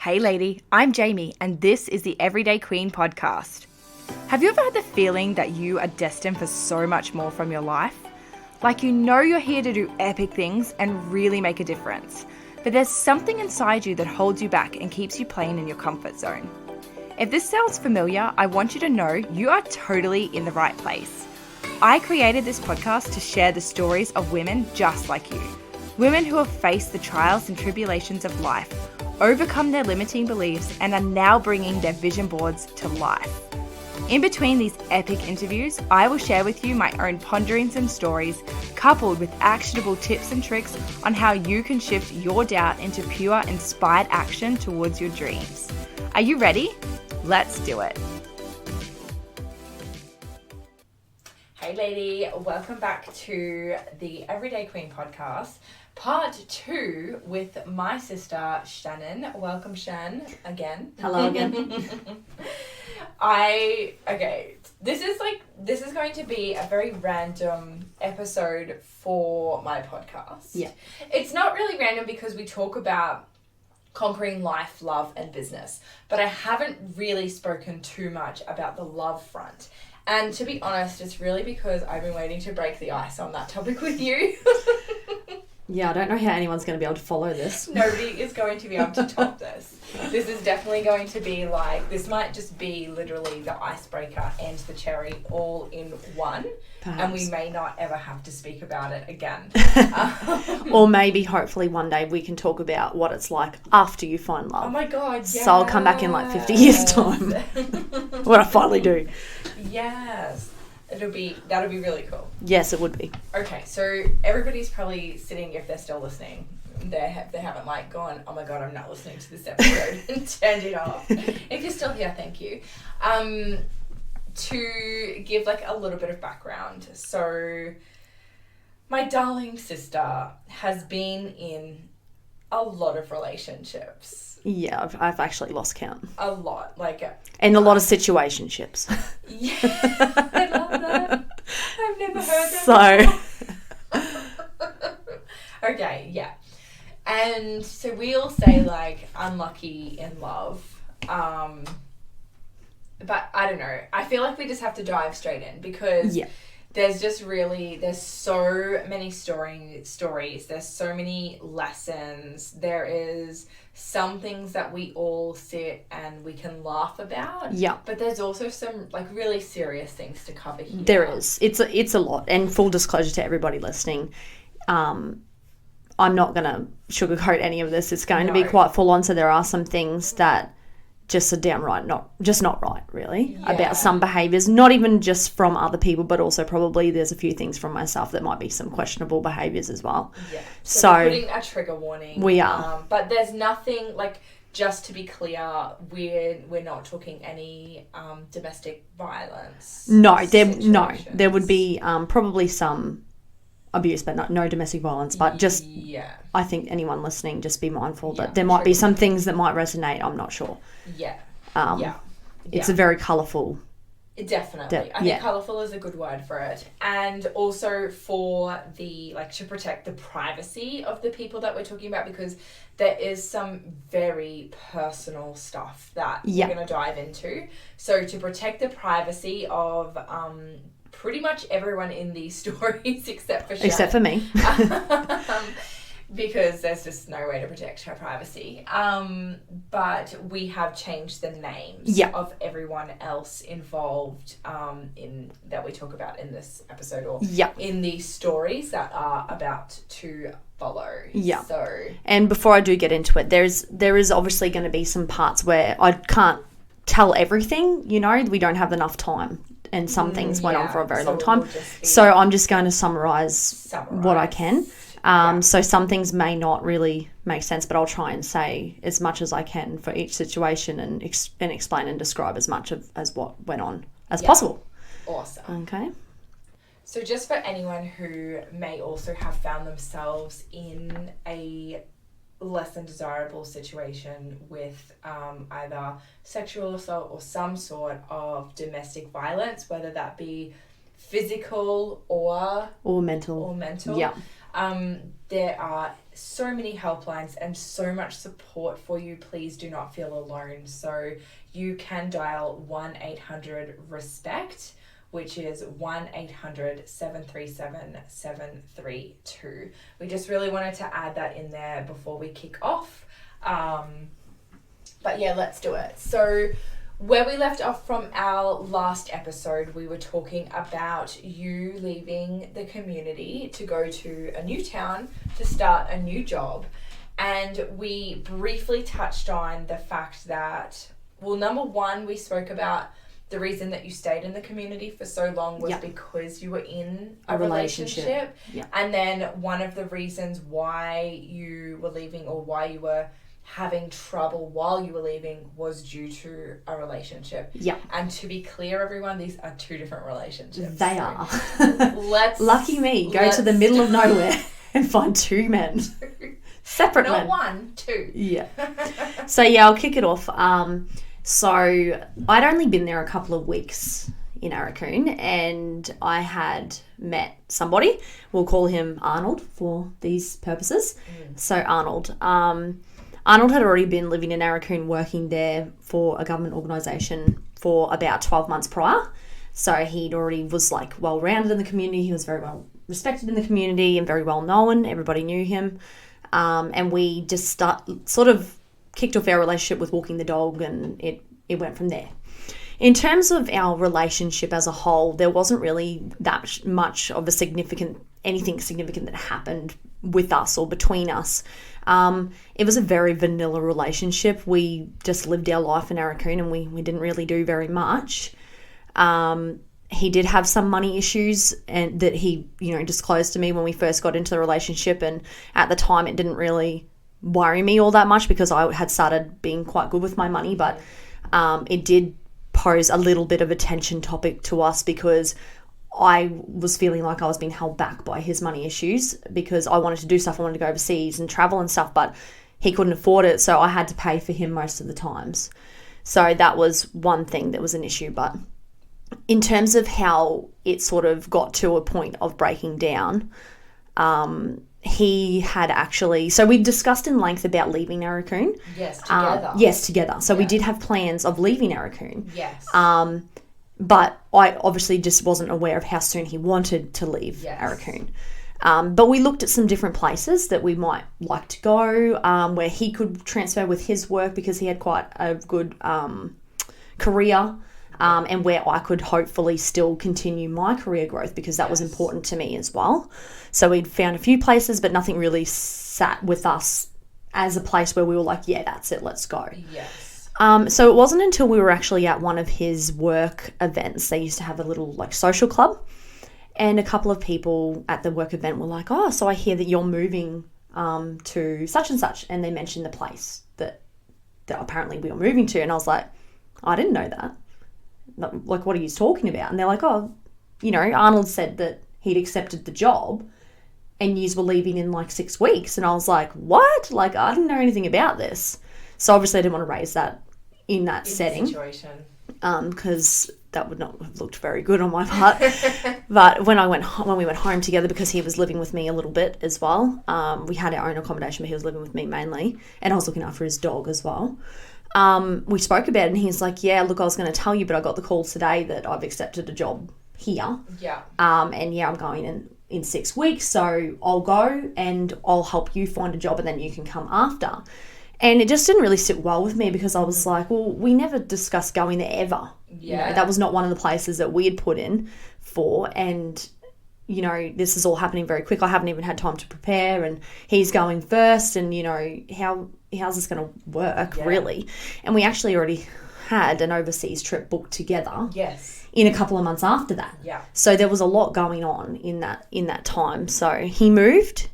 Hey lady, I'm Jamie and this is the Everyday Queen podcast. Have you ever had the feeling that you are destined for so much more from your life? Like you know you're here to do epic things and really make a difference, but there's something inside you that holds you back and keeps you playing in your comfort zone. If this sounds familiar, I want you to know you are totally in the right place. I created this podcast to share the stories of women just like you. Women who have faced the trials and tribulations of life, overcome their limiting beliefs, and are now bringing their vision boards to life. In between these epic interviews, I will share with you my own ponderings and stories, coupled with actionable tips and tricks on how you can shift your doubt into pure, inspired action towards your dreams. Are you ready? Let's do it. Hey lady, welcome back to the Everyday Queen podcast, part 2 with my sister Shaynon. Welcome Shan again. Hello again. This is going to be a very random episode for my podcast. Yeah. It's not really random because we talk about conquering life, love, and business, but I haven't really spoken too much about the love front. And to be honest, it's really because I've been waiting to break the ice on that topic with you. Yeah, I don't know how anyone's going to be able to follow this. Nobody is going to be able to top this. This is definitely going to be this might just be literally the icebreaker and the cherry all in one. Perhaps. And we may not ever have to speak about it again. Or maybe, hopefully, one day we can talk about what it's like after you find love. Oh my God, yes. So I'll come back in 50 years' time. When I finally do. Yes. That'll be really cool. Yes, it would be. Okay, so everybody's probably sitting, if they're still listening, they haven't gone, oh my God, I'm not listening to this episode and turned it off. If you're still here, thank you. To give a little bit of background. So my darling sister has been in a lot of relationships. Yeah, I've actually lost count. A lot. And a lot of situationships. Yeah, I love that. I've never heard that before. Okay, yeah. And so we all say unlucky in love. But I don't know. I feel like we just have to dive straight in because there's so many stories. There's so many lessons. There is some things that we all sit and we can laugh about. Yeah. But there's also some really serious things to cover here. There is. It's a lot. And full disclosure to everybody listening, I'm not going to sugarcoat any of this. It's going to be quite full on. So there are some things that just are downright not right, really, about some behaviours, not even just from other people, but also probably there's a few things from myself that might be some questionable behaviours as well. Yeah. So we're putting a trigger warning. We are. But there's nothing, just to be clear, we're not talking any domestic violence. No, there would be probably some abuse, but no domestic violence. But just, I think anyone listening, just be mindful that there might be some things that might resonate. I'm not sure. Yeah. It's a very colourful. Definitely. I think colourful is a good word for it. And also for the, to protect the privacy of the people that we're talking about, because there is some very personal stuff that we're going to dive into. So to protect the privacy of pretty much everyone in these stories except for Shan. Except for me. Because there's just no way to protect her privacy. But we have changed the names of everyone else involved in that we talk about in this episode or in these stories that are about to follow. Yeah. So, and before I do get into it, there is obviously going to be some parts where I can't tell everything, we don't have enough time. And some things went on for a very long time. So I'm just going to summarize what I can. So some things may not really make sense, but I'll try and say as much as I can for each situation and explain and describe as much as what went on as possible. Awesome. Okay. So just for anyone who may also have found themselves in a less than desirable situation with either sexual assault or some sort of domestic violence, whether that be physical or mental. Yeah. There are so many helplines and so much support for you. Please do not feel alone. So you can dial 1-800-RESPECT, which is 1-800-737-732. We just really wanted to add that in there before we kick off. But yeah, let's do it. So where we left off from our last episode, we were talking about you leaving the community to go to a new town to start a new job. And we briefly touched on the fact that, well, number one, we spoke about the reason that you stayed in the community for so long was because you were in a relationship. Yeah. And then one of the reasons why you were leaving, or why you were having trouble while you were leaving, was due to a relationship. Yeah. And to be clear, everyone, these are two different relationships. They are. Lucky me. Go to the middle of nowhere and find two men. Separate men. Not one, two. Yeah. So yeah, I'll kick it off. So I'd only been there a couple of weeks in Arakoon, and I had met somebody. We'll call him Arnold for these purposes. So Arnold. Arnold had already been living in Arakoon, working there for a government organisation for about 12 months prior. So he'd already was like well-rounded in the community. He was very well respected in the community and very well known. Everybody knew him. And we just sort of kicked off our relationship with walking the dog, and it went from there. In terms of our relationship as a whole, there wasn't really that much of anything significant that happened with us or between us. It was a very vanilla relationship. We just lived our life in Arakoon, and we didn't really do very much. He did have some money issues, and that he, disclosed to me when we first got into the relationship, and at the time it didn't really worry me all that much because I had started being quite good with my money, but it did pose a little bit of a tension topic to us because I was feeling like I was being held back by his money issues because I wanted to do stuff. I wanted to go overseas and travel and stuff, but he couldn't afford it, so I had to pay for him most of the times. So that was one thing that was an issue. But in terms of how it sort of got to a point of breaking down, he had actually... So we discussed in length about leaving Arakoon. Yes, together. So we did have plans of leaving Arakoon. Yes. But I obviously just wasn't aware of how soon he wanted to leave Arakoon. But we looked at some different places that we might like to go, where he could transfer with his work because he had quite a good career, and where I could hopefully still continue my career growth because that was important to me as well. So we'd found a few places, but nothing really sat with us as a place where we were like, yeah, that's it, let's go. Yes. So it wasn't until we were actually at one of his work events. They used to have a little social club, and a couple of people at the work event were like, oh, so I hear that you're moving to such and such, and they mentioned the place that apparently we were moving to, and I was like, I didn't know that. Like, what are you talking about? And they're like, oh, Arnold said that he'd accepted the job and yous were leaving in 6 weeks. And I was like, what? I didn't know anything about this. So obviously I didn't want to raise that in that setting. Situation. Because that would not have looked very good on my part. But when we went home together, because he was living with me a little bit as well, we had our own accommodation, but he was living with me mainly, and I was looking after his dog as well. We spoke about it, and he's like, yeah, look, I was going to tell you, but I got the call today that I've accepted a job here. Yeah. And yeah, I'm going in 6 weeks, so I'll go and I'll help you find a job, and then you can come after. And it just didn't really sit well with me because I was like, well, we never discussed going there ever. Yeah. That was not one of the places that we had put in for. And, this is all happening very quick. I haven't even had time to prepare, and he's going first, and, how's this going to work, really? And we actually already had an overseas trip booked together. Yes. In a couple of months after that. Yeah. So there was a lot going on in that time. So he moved,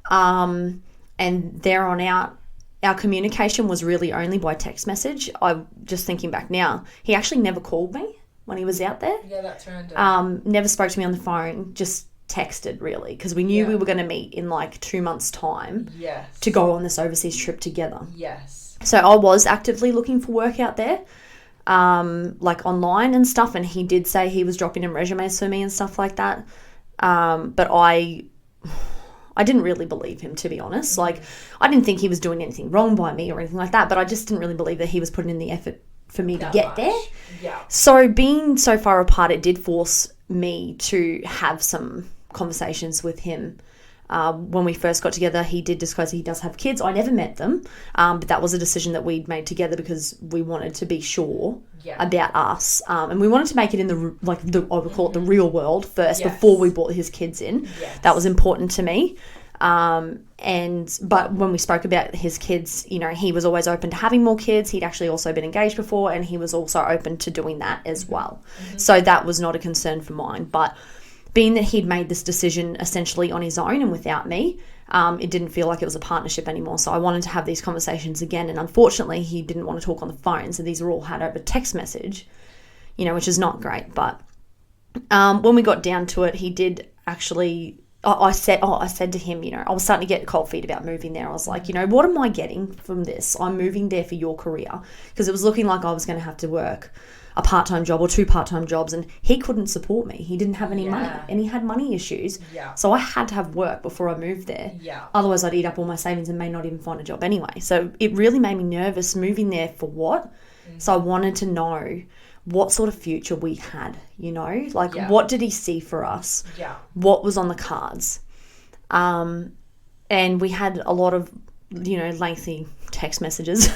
and there on out, our communication was really only by text message. I'm just thinking back now, he actually never called me when he was out there. Yeah, that's random. Never spoke to me on the phone, just texted really, because we knew we were going to meet in 2 months' time. Yes. To go on this overseas trip together. Yes. So I was actively looking for work out there, online and stuff, and he did say he was dropping in resumes for me and stuff like that. But I I didn't really believe him, to be honest. Like, I didn't think he was doing anything wrong by me or anything like that, but I just didn't really believe that he was putting in the effort for me to get there. Yeah. So being so far apart, it did force me to have some conversations with him. When we first got together, he did disclose he does have kids. I never met them, but that was a decision that we'd made together because we wanted to be sure about us, and we wanted to make it in I would call it the real world first before we brought his kids in. Yes. That was important to me. But when we spoke about his kids, you know, he was always open to having more kids. He'd actually also been engaged before, and he was also open to doing that as well. So that was not a concern for mine. But being that he'd made this decision essentially on his own and without me, it didn't feel like it was a partnership anymore. So I wanted to have these conversations again. And unfortunately, he didn't want to talk on the phone. So these were all had over text message, you know, which is not great. But when we got down to it, he did actually... I said to him, you know, I was starting to get cold feet about moving there. I was like, you know, what am I getting from this? I'm moving there for your career, because it was looking like I was going to have to work a part-time job or 2 part-time jobs, and he couldn't support me. He didn't have any money, and he had money issues. Yeah. So I had to have work before I moved there. Yeah. Otherwise, I'd eat up all my savings and may not even find a job anyway. So it really made me nervous moving there for what? So I wanted to know what sort of future we had, you know, like what did he see for us? Yeah. What was on the cards? And we had a lot of, you know, lengthy text messages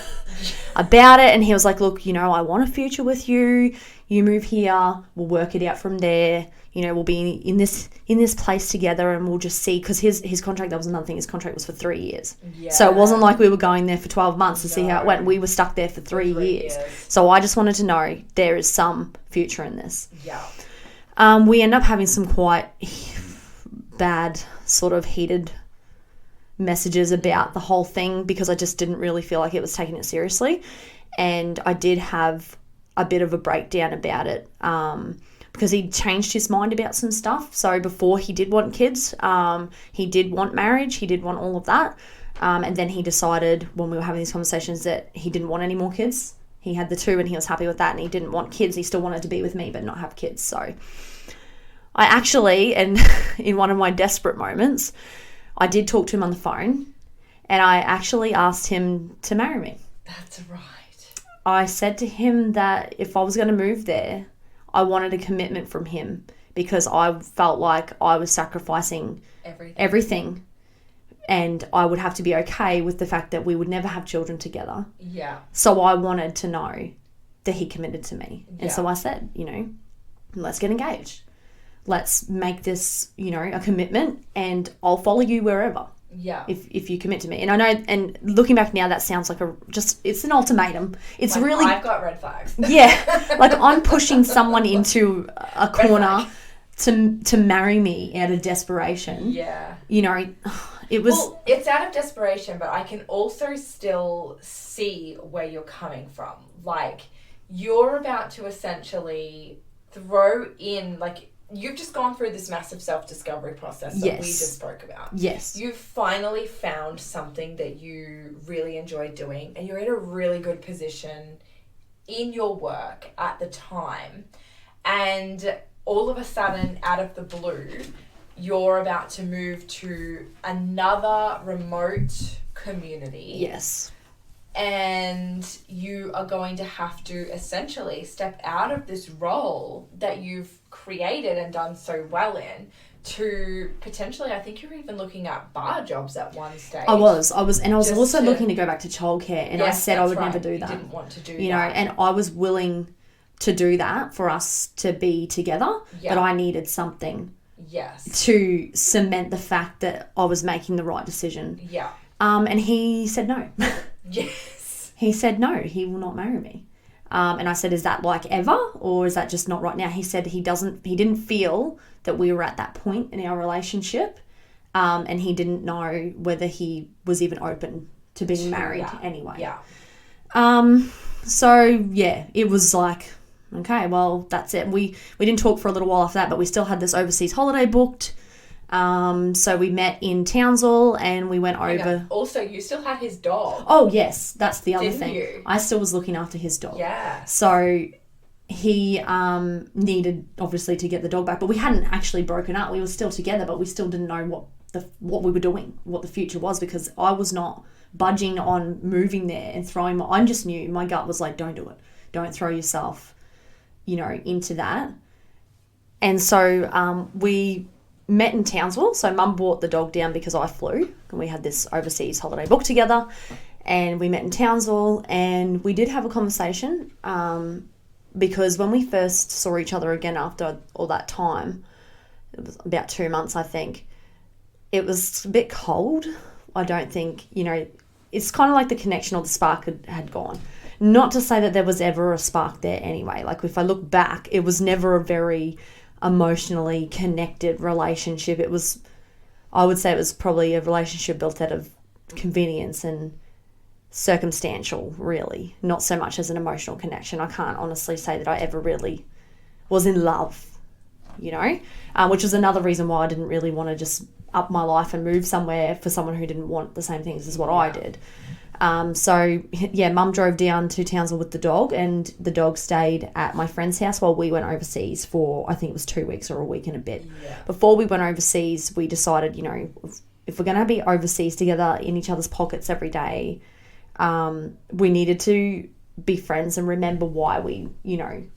about it. And he was like, look, you know, I want a future with you. You move here. We'll work it out from there. You know, we'll be in this place together, and we'll just see, because his contract, that was another thing, his contract was for 3 years. Yeah. So it wasn't like we were going there for 12 months to see how it went. We were stuck there for 3 years. So I just wanted to know there is some future in this. Yeah. We end up having some quite bad, sort of heated messages about the whole thing, because I just didn't really feel like it was taking it seriously. And I did have a bit of a breakdown about it, because he changed his mind about some stuff. So before, he did want kids, he did want marriage, he did want all of that, and then he decided, when we were having these conversations, that he didn't want any more kids. He had the 2 and he was happy with that, and he didn't want kids. He still wanted to be with me but not have kids. So I actually, and in one of my desperate moments, I did talk to him on the phone, and I actually asked him to marry me. That's right. I said to him that if I was going to move there, I wanted a commitment from him, because I felt like I was sacrificing everything, and I would have to be okay with the fact that we would never have children together. Yeah. So I wanted to know that he committed to me. And so I said, you know, let's get engaged. Let's make this, you know, a commitment, and I'll follow you wherever. Yeah. If you commit to me. And I know, and looking back now, that sounds like it's an ultimatum. It's like, really... I've got red flags. Yeah. Like, I'm pushing someone into a corner to marry me out of desperation. Yeah. You know, it was... Well, it's out of desperation, but I can also still see where you're coming from. Like, you're about to essentially throw in, like... You've just gone through this massive self-discovery process that we just spoke about. Yes. You've finally found something that you really enjoy doing, and you're in a really good position in your work at the time. And all of a sudden, out of the blue, you're about to move to another remote community. Yes. And you are going to have to essentially step out of this role that you've created and done so well in, to potentially, I think you're even looking at bar jobs at one stage. I was also looking to go back to childcare, and I said I would never do that. You didn't want to do that. You know, and I was willing to do that for us to be together, but I needed something to cement the fact that I was making the right decision. Yeah. And he said no. Yes. He said no, he will not marry me. And I said, is that like ever, or is that just not right now? He said he didn't feel that we were at that point in our relationship, and he didn't know whether he was even open to being married anyway. Yeah. So yeah, it was like, okay, well, that's it. We didn't talk for a little while after that, but we still had this overseas holiday booked. So we met in Townsville, and we went over. Also, you still had his dog. Oh yes, that's the other thing. You? I still was looking after his dog. Yeah. So he needed, obviously, to get the dog back, but we hadn't actually broken up. We were still together, but we still didn't know what what we were doing, what the future was, because I was not budging on moving there and throwing I just knew, my gut was like, don't do it. Don't throw yourself, into that. And so we met in Townsville. So Mum brought the dog down because I flew, and we had this overseas holiday booked together, and we met in Townsville, and we did have a conversation because when we first saw each other again after all that time, it was about 2 months, I think, it was a bit cold. I don't think, it's kind of like the connection or the spark had gone. Not to say that there was ever a spark there anyway. Like, if I look back, it was never a very emotionally connected relationship. I would say it was probably a relationship built out of convenience and circumstantial, really. Not so much as an emotional connection. I can't honestly say that I ever really was in love, which was another reason why I didn't really want to just up my life and move somewhere for someone who didn't want the same things as what I did. So Mum drove down to Townsville with the dog, and the dog stayed at my friend's house while we went overseas for, I think it was 2 weeks or a week and a bit. Yeah. Before we went overseas, we decided, if we're going to be overseas together in each other's pockets every day, we needed to be friends and remember why we,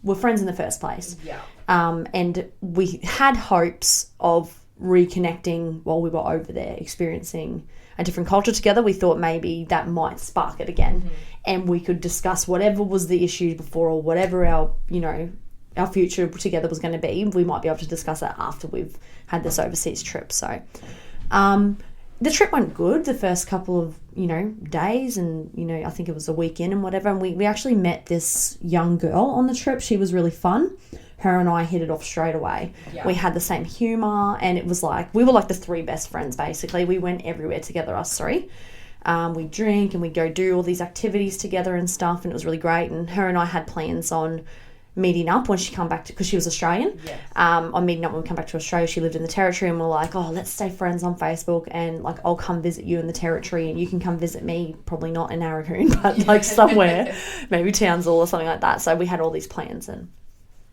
were friends in the first place. Yeah. And we had hopes of reconnecting while we were over there, experiencing a different culture together. We thought maybe that might spark it again, and we could discuss whatever was the issue before, or whatever our future together was going to be. We might be able to discuss that after we've had this overseas trip. So the trip went good the first couple of days, and I think it was a weekend and whatever, and we actually met this young girl on the trip. She was really fun. Her and I hit it off straight away. Yeah. We had the same humour, and it was like, we were like the three best friends, basically. We went everywhere together, us three. We drink and we go do all these activities together and stuff, and it was really great. And her and I had plans on meeting up when she come back, because she was Australian. Yes. On meeting up when we come back to Australia. She lived in the Territory, and we're like, let's stay friends on Facebook, and like, I'll come visit you in the Territory and you can come visit me, probably not in Aragoon, but like somewhere, maybe Townsville or something like that. So we had all these plans, and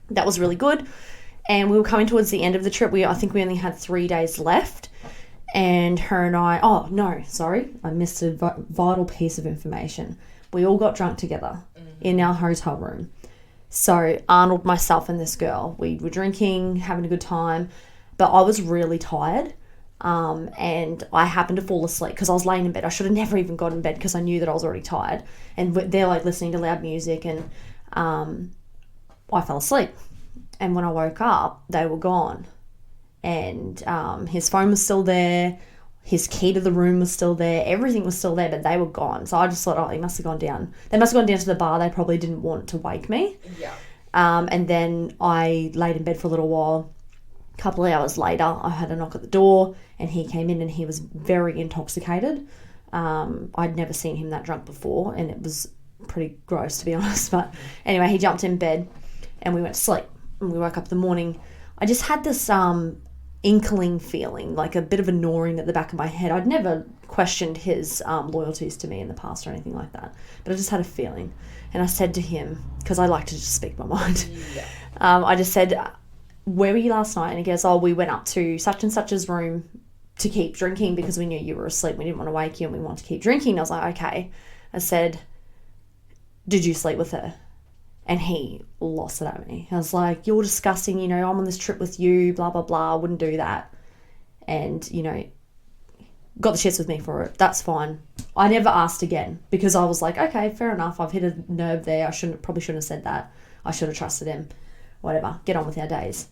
that was really good. And we were coming towards the end of the trip. I think we only had 3 days left, and her and I, I missed a vital piece of information. We all got drunk together in our hotel room. So Arnold, myself, and this girl, we were drinking, having a good time, but I was really tired, and I happened to fall asleep because I was laying in bed. I should have never even got in bed because I knew that I was already tired, and they're like listening to loud music, and I fell asleep. And when I woke up, they were gone, and his phone was still there, his key to the room was still there, everything was still there, but they were gone. So I just thought, he must have gone down. They must have gone down to the bar. They probably didn't want to wake me. Yeah. And then I laid in bed for a little while. A couple of hours later, I had a knock at the door, and he came in, and he was very intoxicated. I'd never seen him that drunk before, and it was pretty gross, to be honest. But anyway, he jumped in bed, and we went to sleep. And we woke up in the morning. I just had this inkling feeling, like a bit of a gnawing at the back of my head. I'd never questioned his loyalties to me in the past or anything like that, but I just had a feeling. And I said to him, because I like to just speak my mind, I just said, where were you last night? And he goes, we went up to such and such's room to keep drinking because we knew you were asleep. We didn't want to wake you, and we wanted to keep drinking. And I was like, okay. I said, did you sleep with her? And he lost it at me. I was like, you're disgusting, I'm on this trip with you, blah, blah, blah. I wouldn't do that. And, got the shits with me for it. That's fine. I never asked again because I was like, okay, fair enough. I've hit a nerve there. Probably shouldn't have said that. I should have trusted him. Whatever. Get on with our days.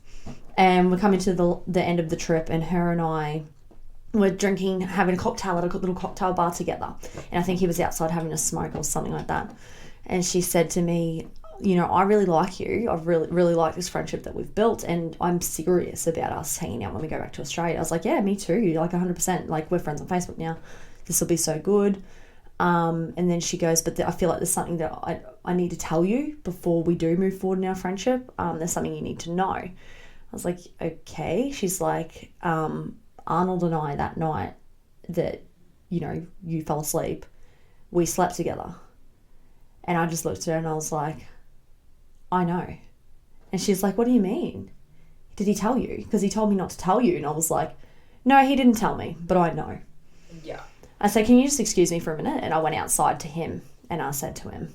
And we're coming to the end of the trip, and her and I were drinking, having a cocktail at a little cocktail bar together. And I think he was outside having a smoke or something like that. And she said to me, I really like you. I really, really like this friendship that we've built, and I'm serious about us hanging out when we go back to Australia. I was like, yeah, me too. Like 100%. Like, we're friends on Facebook now. This will be so good. And then she goes, but I feel like there's something that I need to tell you before we do move forward in our friendship. There's something you need to know. I was like, okay. She's like, Arnold and I that night that, you fell asleep, we slept together. And I just looked at her and I was like, I know. And she's like, what do you mean? Did he tell you? Because he told me not to tell you. And I was like, No, he didn't tell me, but I know. Yeah. I said, can you just excuse me for a minute? And I went outside to him and I said to him,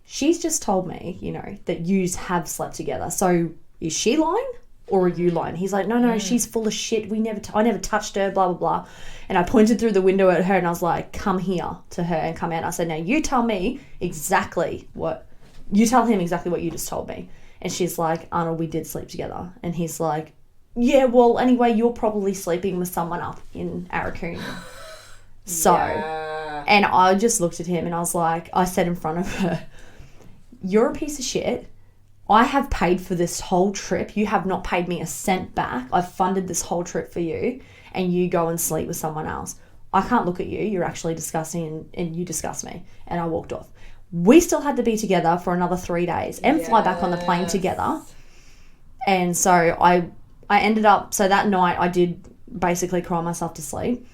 she's just told me, you know, that yous have slept together. So is she lying or are you lying? He's like, no, she's full of shit. I never touched her, blah, blah, blah. And I pointed through the window at her and I was like, come here to her and come out. I said, now you tell him exactly what you just told me. And she's like, Arnold, we did sleep together. And he's like, yeah, well, anyway, you're probably sleeping with someone up in Arakoon. So, and I just looked at him and I was like, I said in front of her, you're a piece of shit. I have paid for this whole trip. You have not paid me a cent back. I've funded this whole trip for you and you go and sleep with someone else. I can't look at you. You're actually disgusting and you disgust me. And I walked off. We still had to be together for another 3 days and fly back on the plane together. And so I ended up, so that night I did basically cry myself to sleep.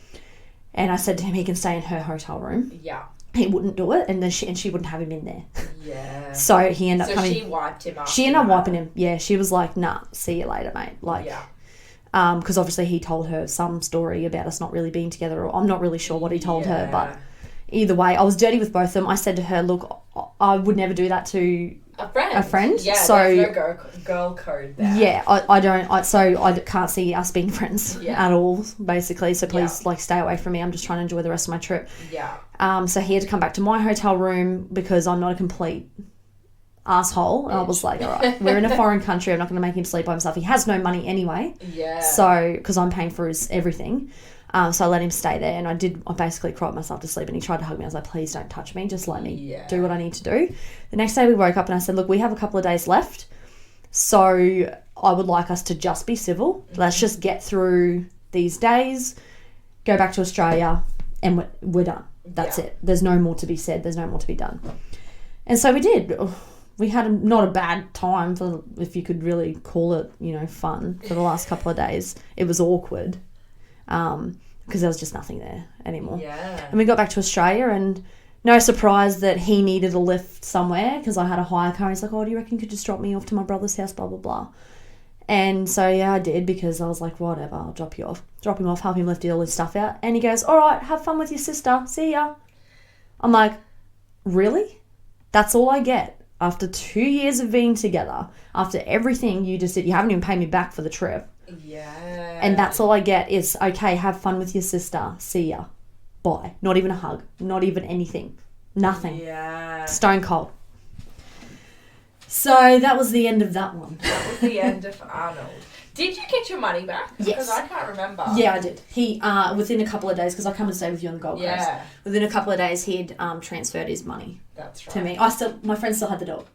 And I said to him, he can stay in her hotel room. Yeah. He wouldn't do it, and then she wouldn't have him in there. Yeah. So he ended up coming. So she wiped him up. She ended up wiping him. Yeah, she was like, "Nah, see you later, mate." Like, because obviously he told her some story about us not really being together, or I'm not really sure what he told her, but either way, I was dirty with both of them. I said to her, "Look, I would never do that to a friend. Yeah, so there's no girl code there. Yeah, I don't. I can't see us being friends at all, basically. So please, like, stay away from me. I'm just trying to enjoy the rest of my trip. Yeah. So he had to come back to my hotel room because I'm not a complete asshole. And I was like, all right, we're in a foreign country. I'm not going to make him sleep by himself. He has no money anyway. Yeah. So because I'm paying for his everything. So I let him stay there and I basically cried myself to sleep and he tried to hug me. I was like, please don't touch me. Just let me do what I need to do. The next day we woke up and I said, look, we have a couple of days left. So I would like us to just be civil. Mm-hmm. Let's just get through these days, go back to Australia and we're done. That's it. There's no more to be said. There's no more to be done. And so we did. We had not a bad time, if you could really call it, fun for the last couple of days. It was awkward. Because there was just nothing there anymore. Yeah. And we got back to Australia and no surprise that he needed a lift somewhere because I had a hire car. He's like, oh, do you reckon you could just drop me off to my brother's house, blah, blah, blah. And so, I did because I was like, whatever, I'll drop you off. Drop him off, help him lift all his stuff out. And he goes, all right, have fun with your sister. See ya. I'm like, really? That's all I get? After 2 years of being together, after everything you just did, you haven't even paid me back for the trip. Yeah. And that's all I get is, okay, have fun with your sister. See ya. Bye. Not even a hug. Not even anything. Nothing. Yeah. Stone cold. So that was the end of that one. That was the end of Arnold. Did you get your money back? Yes. Because I can't remember. Yeah, I did. He, within a couple of days, because I come and stay with you on the Gold Coast. Within a couple of days, he'd transferred his money to me. My friend still had the dog.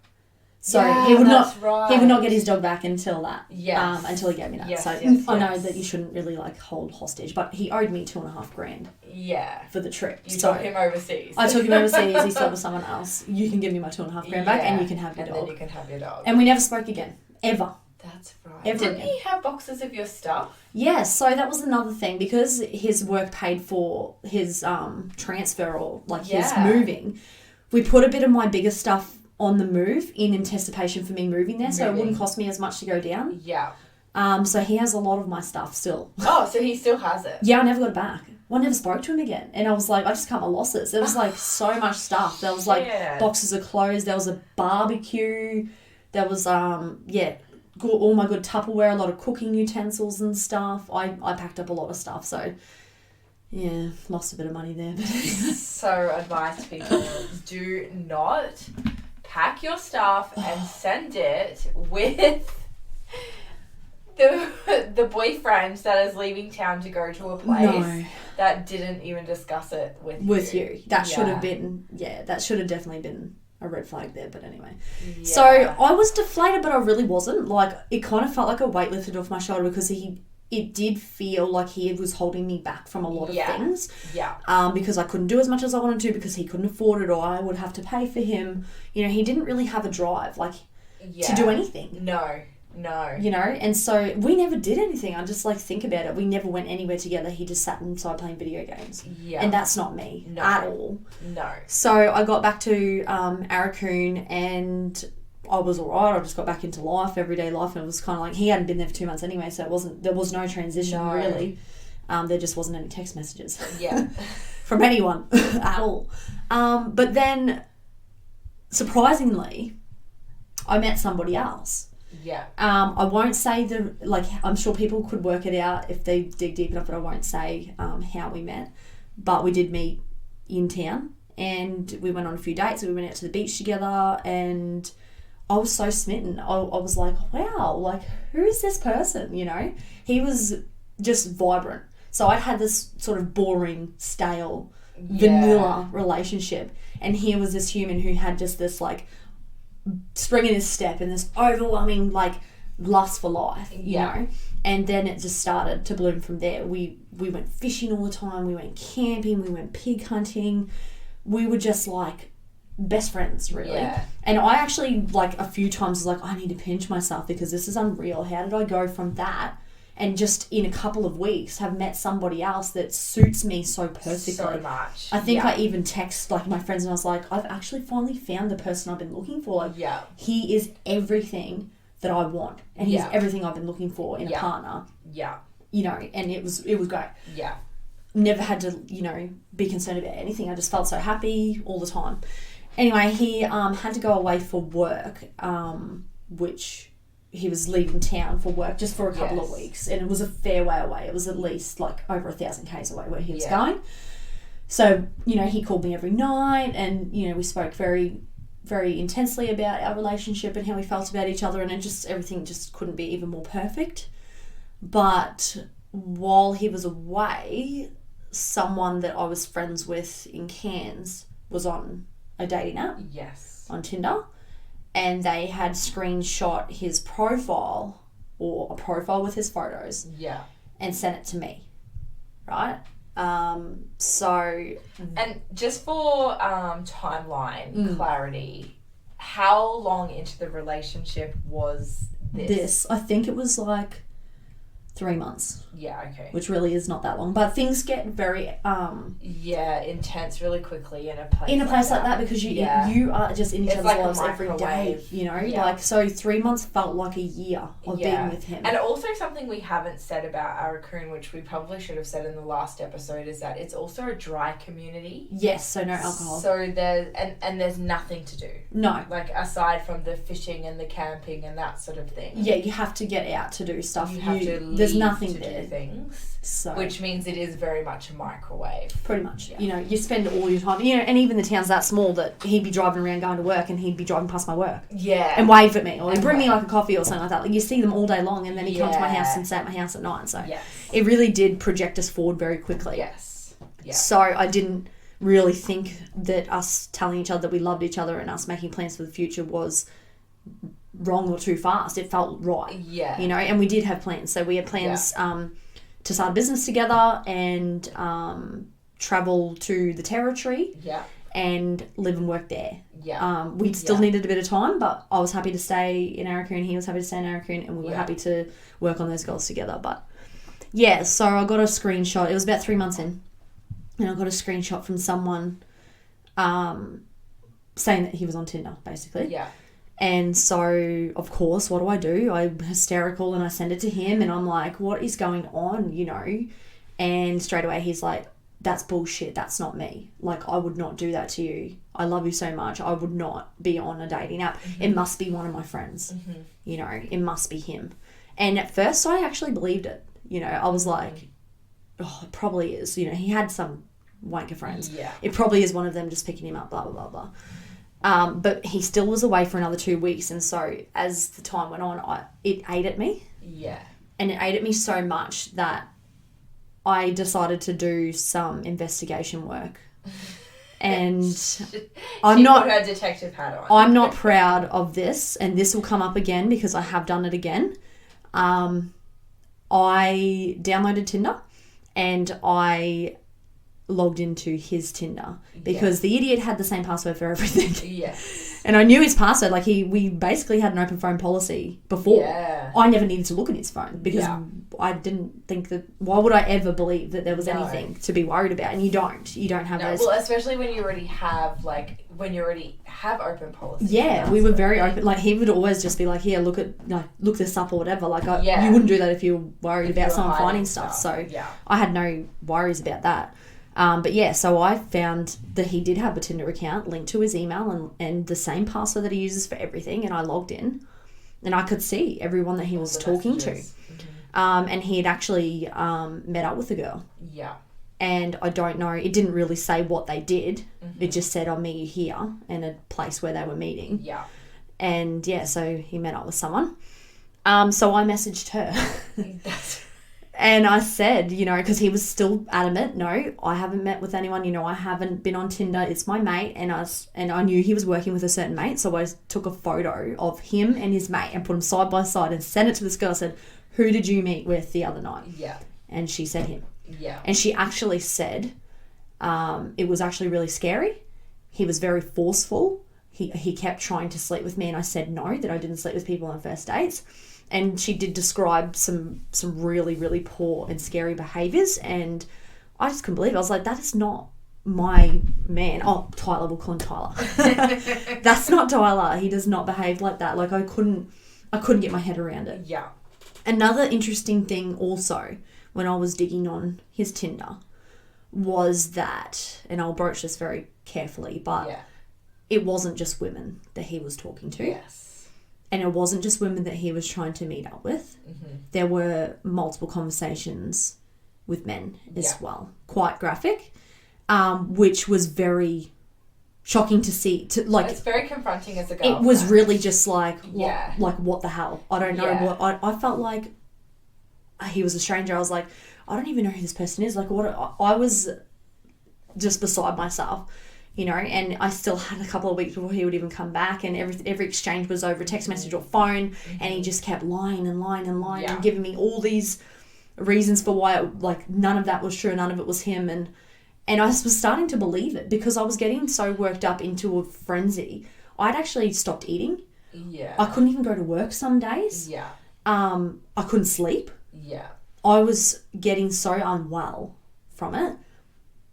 So he would not get his dog back until that. Yes. Until he gave me that. Yes, so I know that you shouldn't really hold hostage, but he owed me $2,500. Yeah. For the trip. You took him overseas. I took him overseas. He slept with someone else. You can give me my $2,500 back, and you can have your dog. And then you can have your dog. And we never spoke again, ever. That's right. Didn't he have boxes of your stuff? Yeah, so that was another thing because his work paid for his transfer or his moving. We put a bit of my bigger stuff on the move in anticipation for me moving there, so it wouldn't cost me as much to go down. Yeah. So he has a lot of my stuff still. Oh, so he still has it? Yeah, I never got it back. Well, I never spoke to him again. And I was like, I just cut my losses. There was so much stuff. There was boxes of clothes. There was a barbecue. There was, all my good Tupperware, a lot of cooking utensils and stuff. I packed up a lot of stuff, so yeah, lost a bit of money there. So advice, people, do not pack your stuff and send it with the boyfriend that is leaving town to go to a place that didn't even discuss it with you. That should have been, that should have definitely been a red flag there, but anyway. Yeah. So I was deflated, but I really wasn't. It kind of felt like a weight lifted off my shoulder because it did feel like he was holding me back from a lot of things. Yeah. Because I couldn't do as much as I wanted to because he couldn't afford it or I would have to pay for him. He didn't really have a drive, to do anything. No. And so we never did anything. I just think about it. We never went anywhere together. He just sat inside playing video games. Yeah. And that's not me at all. No. So I got back to Arakoon and I was all right. I just got back into life, everyday life, and it was kind of like he hadn't been there for 2 months anyway, so there was no transition really. There just wasn't any text messages. Yeah. From anyone at all. But then, surprisingly, I met somebody else. Yeah. I won't say I'm sure people could work it out if they dig deep enough, but I won't say how we met. But we did meet in town, and we went on a few dates. We went out to the beach together, and I was so smitten. I was like, wow, like, who is this person, you know? He was just vibrant. So I'd had this sort of boring, stale, vanilla relationship, and here was this human who had just this, like, spring in his step and this overwhelming, like, lust for life, you know? And then it just started to bloom from there. We went fishing all the time. We went camping. We went pig hunting. We were just, like, best friends, really. Yeah. And I actually, like, a few times was like, I need to pinch myself because this is unreal. How did I go from that and just in a couple of weeks have met somebody else that suits me so perfectly? So much. I think I even text, like, my friends, and I was like, I've actually finally found the person I've been looking for. Like, he is everything that I want, and he's everything I've been looking for in a partner. Yeah. You know, and it was great. Yeah. Never had to, you know, be concerned about anything. I just felt so happy all the time. Anyway, he had to go away for work, which he was leaving town for work just for a couple of weeks, and it was a fair way away. It was at least like over 1,000 k's away where he was going. So, you know, he called me every night, and, you know, we spoke very, very intensely about our relationship and how we felt about each other, and everything just couldn't be even more perfect. But while he was away, someone that I was friends with in Cairns was on a dating app. Yes. On Tinder. And they had screenshot his profile, or a profile with his photos. Yeah. And sent it to me. Right? So... And just for timeline clarity, how long into the relationship was this? I think it was like 3 months. Yeah, okay. Which really is not that long. But things get very... intense really quickly in a place like that because you are just in each other's lives every day, you know? Yeah. Like, so 3 months felt like a year of being with him. And also something we haven't said about Arakoon, which we probably should have said in the last episode, is that it's also a dry community. Yes, so no alcohol. So there's nothing to do. No. Like, aside from the fishing and the camping and that sort of thing. Yeah, you have to get out to do stuff. You have to there's nothing to there. Do things. So. Which means it is very much a microwave. Pretty much. Yeah. You know, you spend all your time, you know, and even the town's that small that he'd be driving around going to work and he'd be driving past my work. Yeah. And wave at me, or he'd bring me like a coffee or something like that. Like, you see them all day long, and then he'd come to my house and stay at my house at night. So it really did project us forward very quickly. Yes. Yeah. So I didn't really think that us telling each other that we loved each other and us making plans for the future was wrong or too fast. It felt right. Yeah. You know, and we did have plans. So we had plans to start a business together and travel to the Territory and live and work there. Yeah. We still needed a bit of time, but I was happy to stay in Arakoon. He was happy to stay in Arakoon, and we were happy to work on those goals together. But yeah, so I got a screenshot. It was about 3 months in, and I got a screenshot from someone saying that he was on Tinder, basically. Yeah. And so, of course, what do? I'm hysterical, and I send it to him, and I'm like, what is going on, you know? And straight away he's like, that's bullshit. That's not me. Like, I would not do that to you. I love you so much. I would not be on a dating app. Mm-hmm. It must be one of my friends. Mm-hmm. You know, it must be him. And at first I actually believed it. You know, I was like, oh, it probably is. You know, he had some wanker friends. Yeah. It probably is one of them just picking him up, blah, blah, blah, blah. But he still was away for another 2 weeks, and so as the time went on, it ate at me. Yeah. And it ate at me so much that I decided to do some investigation work. And I'm not put her detective hat on. I'm not proud of this, and this will come up again because I have done it again. I downloaded Tinder and I logged into his Tinder because the idiot had the same password for everything. Yes. And I knew his password. Like, we basically had an open phone policy before. Yeah. I never needed to look at his phone because I didn't think that, why would I ever believe that there was anything to be worried about? And you don't have those. Well, especially when you already have, like, when you already have open policies. Yeah, we were very open. Like, he would always just be like, here, look this up or whatever. Like, you wouldn't do that if you were worried about someone finding stuff. So I had no worries about that. But yeah, so I found that he did have a Tinder account linked to his email and the same password that he uses for everything. And I logged in and I could see everyone that he was talking to. Mm-hmm. And he had actually met up with a girl. Yeah. And I don't know, it didn't really say what they did. Mm-hmm. It just said, I'll meet you here in a place where they were meeting. Yeah. And yeah, so he met up with someone. So I messaged her. And I said, you know, because he was still adamant, no, I haven't met with anyone, you know, I haven't been on Tinder, it's my mate. And I knew he was working with a certain mate, so I took a photo of him and his mate and put them side by side and sent it to this girl. I said, who did you meet with the other night? Yeah. And she said him. Yeah. And she actually said it was actually really scary. He was very forceful. He kept trying to sleep with me, and I said no, that I didn't sleep with people on first dates. And she did describe some really, really poor and scary behaviours, and I just couldn't believe it. I was like, that is not my man. Oh, Tyler, we'll call him Tyler. That's not Tyler. He does not behave like that. Like, I couldn't get my head around it. Yeah. Another interesting thing also, when I was digging on his Tinder, was that, and I'll broach this very carefully, but it wasn't just women that he was talking to. Yes. And it wasn't just women that he was trying to meet up with. Mm-hmm. There were multiple conversations with men as well. Quite graphic, which was very shocking to see. It's very confronting as a girl. It was really just like, what the hell? I don't know what. I felt like he was a stranger. I was like, I don't even know who this person is. Like, what? I was just beside myself, you know. And I still had a couple of weeks before he would even come back, and every exchange was over text message or phone, and he just kept lying and giving me all these reasons for why none of that was true, none of it was him, and I was starting to believe it because I was getting so worked up into a frenzy. I'd actually stopped eating. Yeah. I couldn't even go to work some days. Yeah. I couldn't sleep. Yeah. I was getting so unwell from it,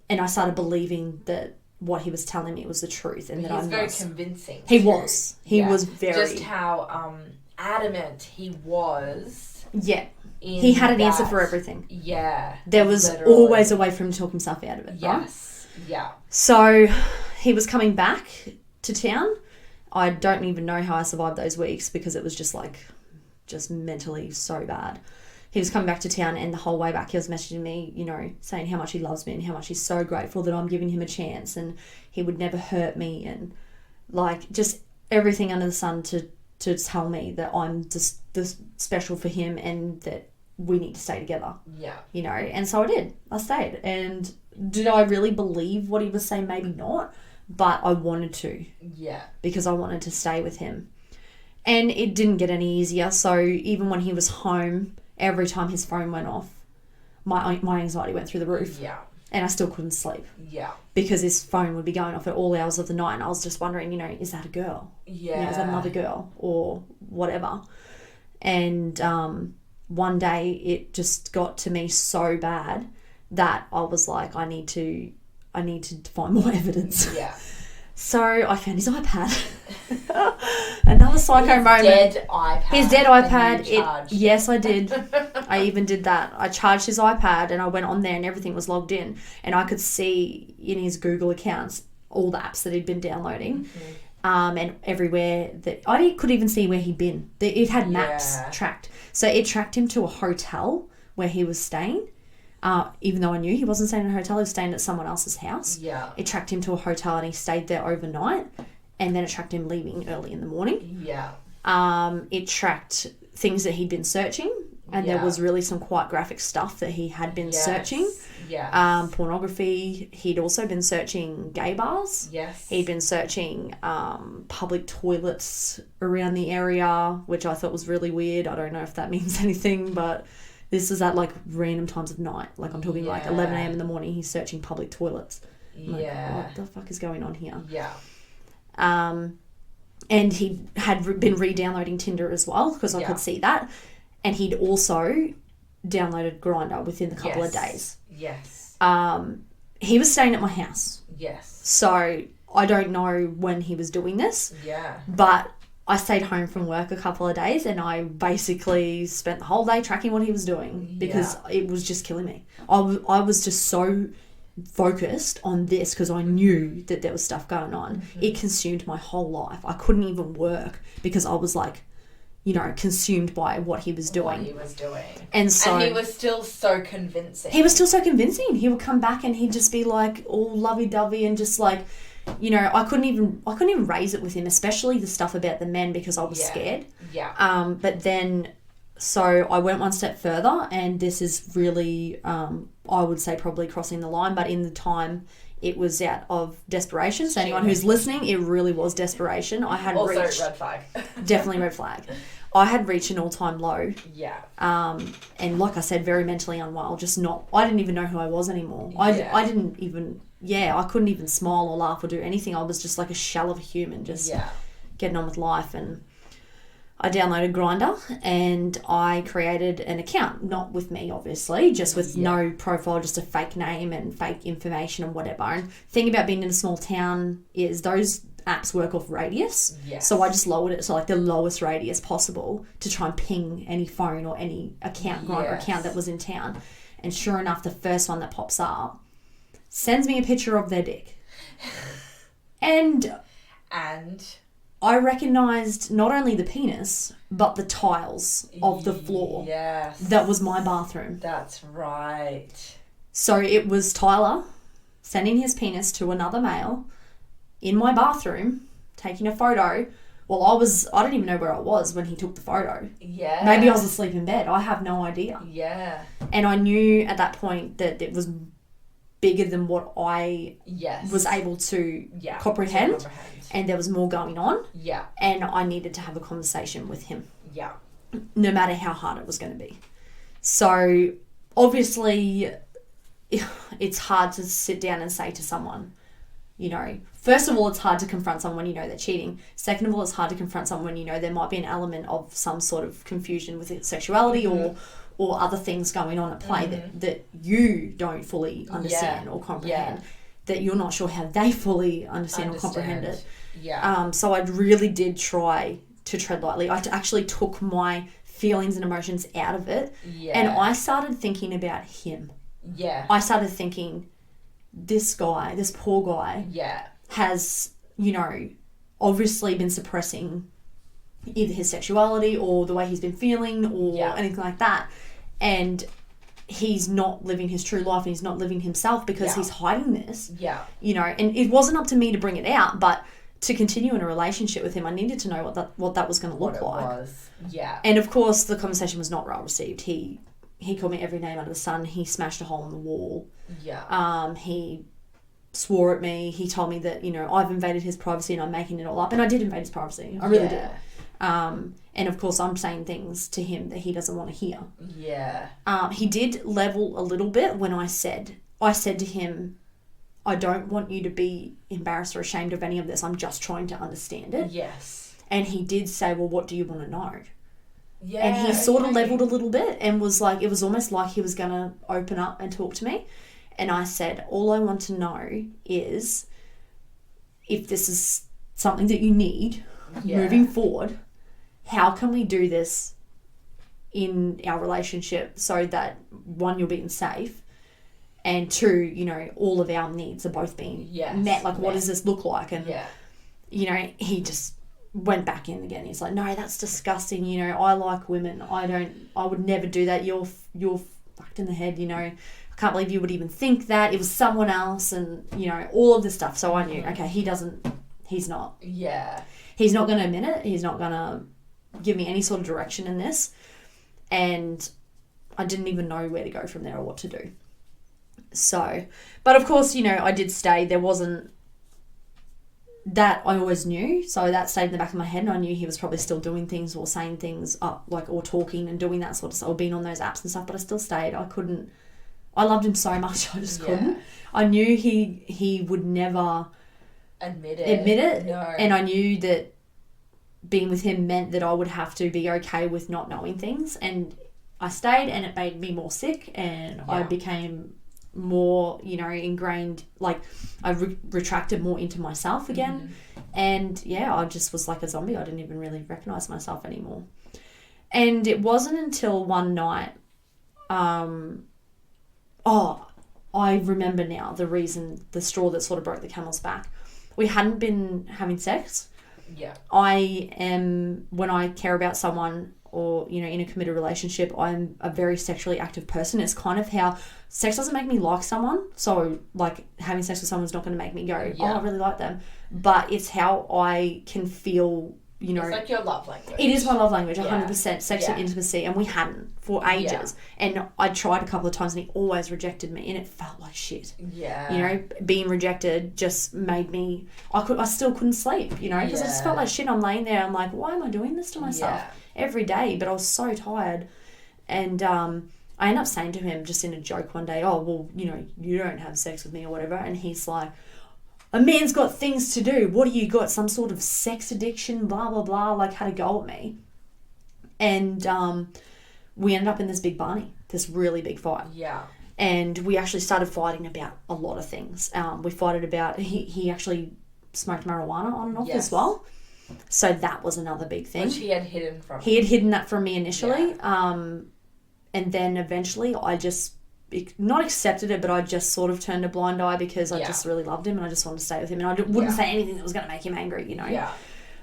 and I started believing that what he was telling me was the truth, and that I was very convincing. He was very, just how adamant he was. Yeah. He had an answer for everything. Yeah. There was always a way for him to talk himself out of it. Yes. Right? Yeah. So he was coming back to town. I don't even know how I survived those weeks because it was just mentally so bad. He was coming back to town, and the whole way back he was messaging me, you know, saying how much he loves me and how much he's so grateful that I'm giving him a chance and he would never hurt me, and just everything under the sun to tell me that I'm just this special for him and that we need to stay together. Yeah. You know, and so I did. I stayed. And did I really believe what he was saying? Maybe not, but I wanted to. Yeah. Because I wanted to stay with him. And it didn't get any easier. So even when he was home, every time his phone went off, my anxiety went through the roof. Yeah. And I still couldn't sleep. Yeah. Because his phone would be going off at all hours of the night. And I was just wondering, you know, is that a girl? Yeah. You know, is that another girl or whatever? And one day it just got to me so bad that I was like, I need to find more evidence. Yeah. So I found his iPad. Another psycho moment. His dead iPad. Yes, I did. I even did that. I charged his iPad and I went on there and everything was logged in, and I could see in his Google accounts all the apps that he'd been downloading. Mm-hmm. And everywhere that I could even see where he'd been. It had maps tracked. So it tracked him to a hotel where he was staying. Even though I knew he wasn't staying in a hotel, he was staying at someone else's house. Yeah. It tracked him to a hotel and he stayed there overnight, and then it tracked him leaving early in the morning. Yeah. It tracked things that he'd been searching, and there was really some quite graphic stuff that he had been searching. Yes. Pornography. He'd also been searching gay bars. Yes. He'd been searching public toilets around the area, which I thought was really weird. I don't know if that means anything, but this is at random times of night. I'm talking 11 a.m. in the morning. He's searching public toilets. What the fuck is going on here? Yeah. And he had been re-downloading Tinder as well because I could see that. And he'd also downloaded Grindr within a couple of days. Yes. He was staying at my house. Yes. So I don't know when he was doing this. Yeah. But I stayed home from work a couple of days and I basically spent the whole day tracking what he was doing because it was just killing me. I was just so focused on this because I knew that there was stuff going on. Mm-hmm. It consumed my whole life. I couldn't even work because I was like, you know, consumed by what he was doing. And he was still so convincing. He was still so convincing. He would come back and he'd just be like all lovey-dovey and just like, you know, I couldn't even raise it with him, especially the stuff about the men because I was scared. Yeah. But then, so I went one step further, and this is really, I would say probably crossing the line, but in the time it was out of desperation. So anyone who's listening, it really was desperation. I had also red flag. Definitely red flag. I had reached an all-time low. Yeah. And like I said, very mentally unwell. I didn't even know who I was anymore. I didn't even, I couldn't even smile or laugh or do anything. I was just like a shell of a human, just getting on with life. And I downloaded Grindr and I created an account, not with me, obviously, just with no profile, just a fake name and fake information and whatever. And the thing about being in a small town is those apps work off radius. Yes. So I just lowered it to like the lowest radius possible to try and ping any phone or any account, Grindr account that was in town. And sure enough, the first one that pops up sends me a picture of their dick. And I recognised not only the penis, but the tiles of the floor. Yes. That was my bathroom. That's right. So it was Tyler sending his penis to another male in my bathroom, taking a photo. Well, I don't even know where I was when he took the photo. Yeah. Maybe I was asleep in bed. I have no idea. Yeah. And I knew at that point that it was bigger than what I was able to comprehend. And there was more going on. Yeah. And I needed to have a conversation with him. Yeah. No matter how hard it was going to be. So, obviously, it's hard to sit down and say to someone, you know, first of all, it's hard to confront someone when you know they're cheating. Second of all, it's hard to confront someone when you know there might be an element of some sort of confusion with sexuality or other things going on at play that you don't fully understand or comprehend, that you're not sure how they fully understand or comprehend it. Yeah. So I really did try to tread lightly. I actually took my feelings and emotions out of it. Yeah. And I started thinking about him. Yeah. I started thinking, this poor guy, has, you know, obviously been suppressing either his sexuality or the way he's been feeling or anything like that. And he's not living his true life and he's not living himself because he's hiding this. Yeah. You know, and it wasn't up to me to bring it out, but to continue in a relationship with him, I needed to know what that was going to look like. Yeah. And of course, the conversation was not well received. He called me every name under the sun. He smashed a hole in the wall. Yeah. He swore at me. He told me that, you know, I've invaded his privacy and I'm making it all up. And I did invade his privacy. I really did. And of course, I'm saying things to him that he doesn't want to hear. Yeah. He did level a little bit when I said to him, I don't want you to be embarrassed or ashamed of any of this. I'm just trying to understand it. Yes. And he did say, well, what do you want to know? Yeah. And he sort of leveled a little bit and was like, it was almost like he was going to open up and talk to me. And I said, all I want to know is if this is something that you need moving forward, how can we do this in our relationship so that, one, you're being safe, and two, you know, all of our needs are both being met. Like, what does this look like? And, you know, he just went back in again. He's like, no, that's disgusting. You know, I like women. I would never do that. You're fucked in the head, you know. I can't believe you would even think that. It was someone else and, you know, all of this stuff. So I knew, okay, he's not. Yeah. He's not going to admit it. He's not going to give me any sort of direction in this. And I didn't even know where to go from there or what to do. So, but of course, you know, I did stay. There wasn't that I always knew. So that stayed in the back of my head, and I knew he was probably still doing things or saying things or talking and doing that sort of stuff or being on those apps and stuff, but I still stayed. I loved him so much, I just couldn't. I knew he would never admit it. No. And I knew that being with him meant that I would have to be okay with not knowing things, and I stayed, and it made me more sick, and I became more, you know, ingrained, like I retracted more into myself again. And yeah, I just was like a zombie. I didn't even really recognize myself anymore. And it wasn't until one night, I remember now the straw that sort of broke the camel's back. We hadn't been having sex. Yeah. When I care about someone or, you know, in a committed relationship, I'm a very sexually active person. It's kind of how sex doesn't make me like someone. So, like, having sex with someone's not going to make me go, oh, I really like them. But it's how I can feel, you know. It's like your love language. It is my love language, 100%. Sex and intimacy. And we hadn't for ages. And I tried a couple of times and he always rejected me. And it felt like shit. Yeah. You know, being rejected just made me, I still couldn't sleep, you know, because I just felt like shit. I'm laying there. I'm like, why am I doing this to myself every day? But I was so tired. And I ended up saying to him just in a joke one day, oh, well, you know, you don't have sex with me or whatever. And he's like, a man's got things to do. What do you got? Some sort of sex addiction, blah, blah, blah, like had a go at me. And we ended up in this big Barney, this really big fight. Yeah. And we actually started fighting about a lot of things. We fought about, he actually smoked marijuana on and off as well. So that was another big thing. Which he had hidden from He had hidden that from me initially. Yeah. And then eventually I just, not accepted it, but I just sort of turned a blind eye because I just really loved him and I just wanted to stay with him. And I wouldn't say anything that was going to make him angry, you know. Yeah.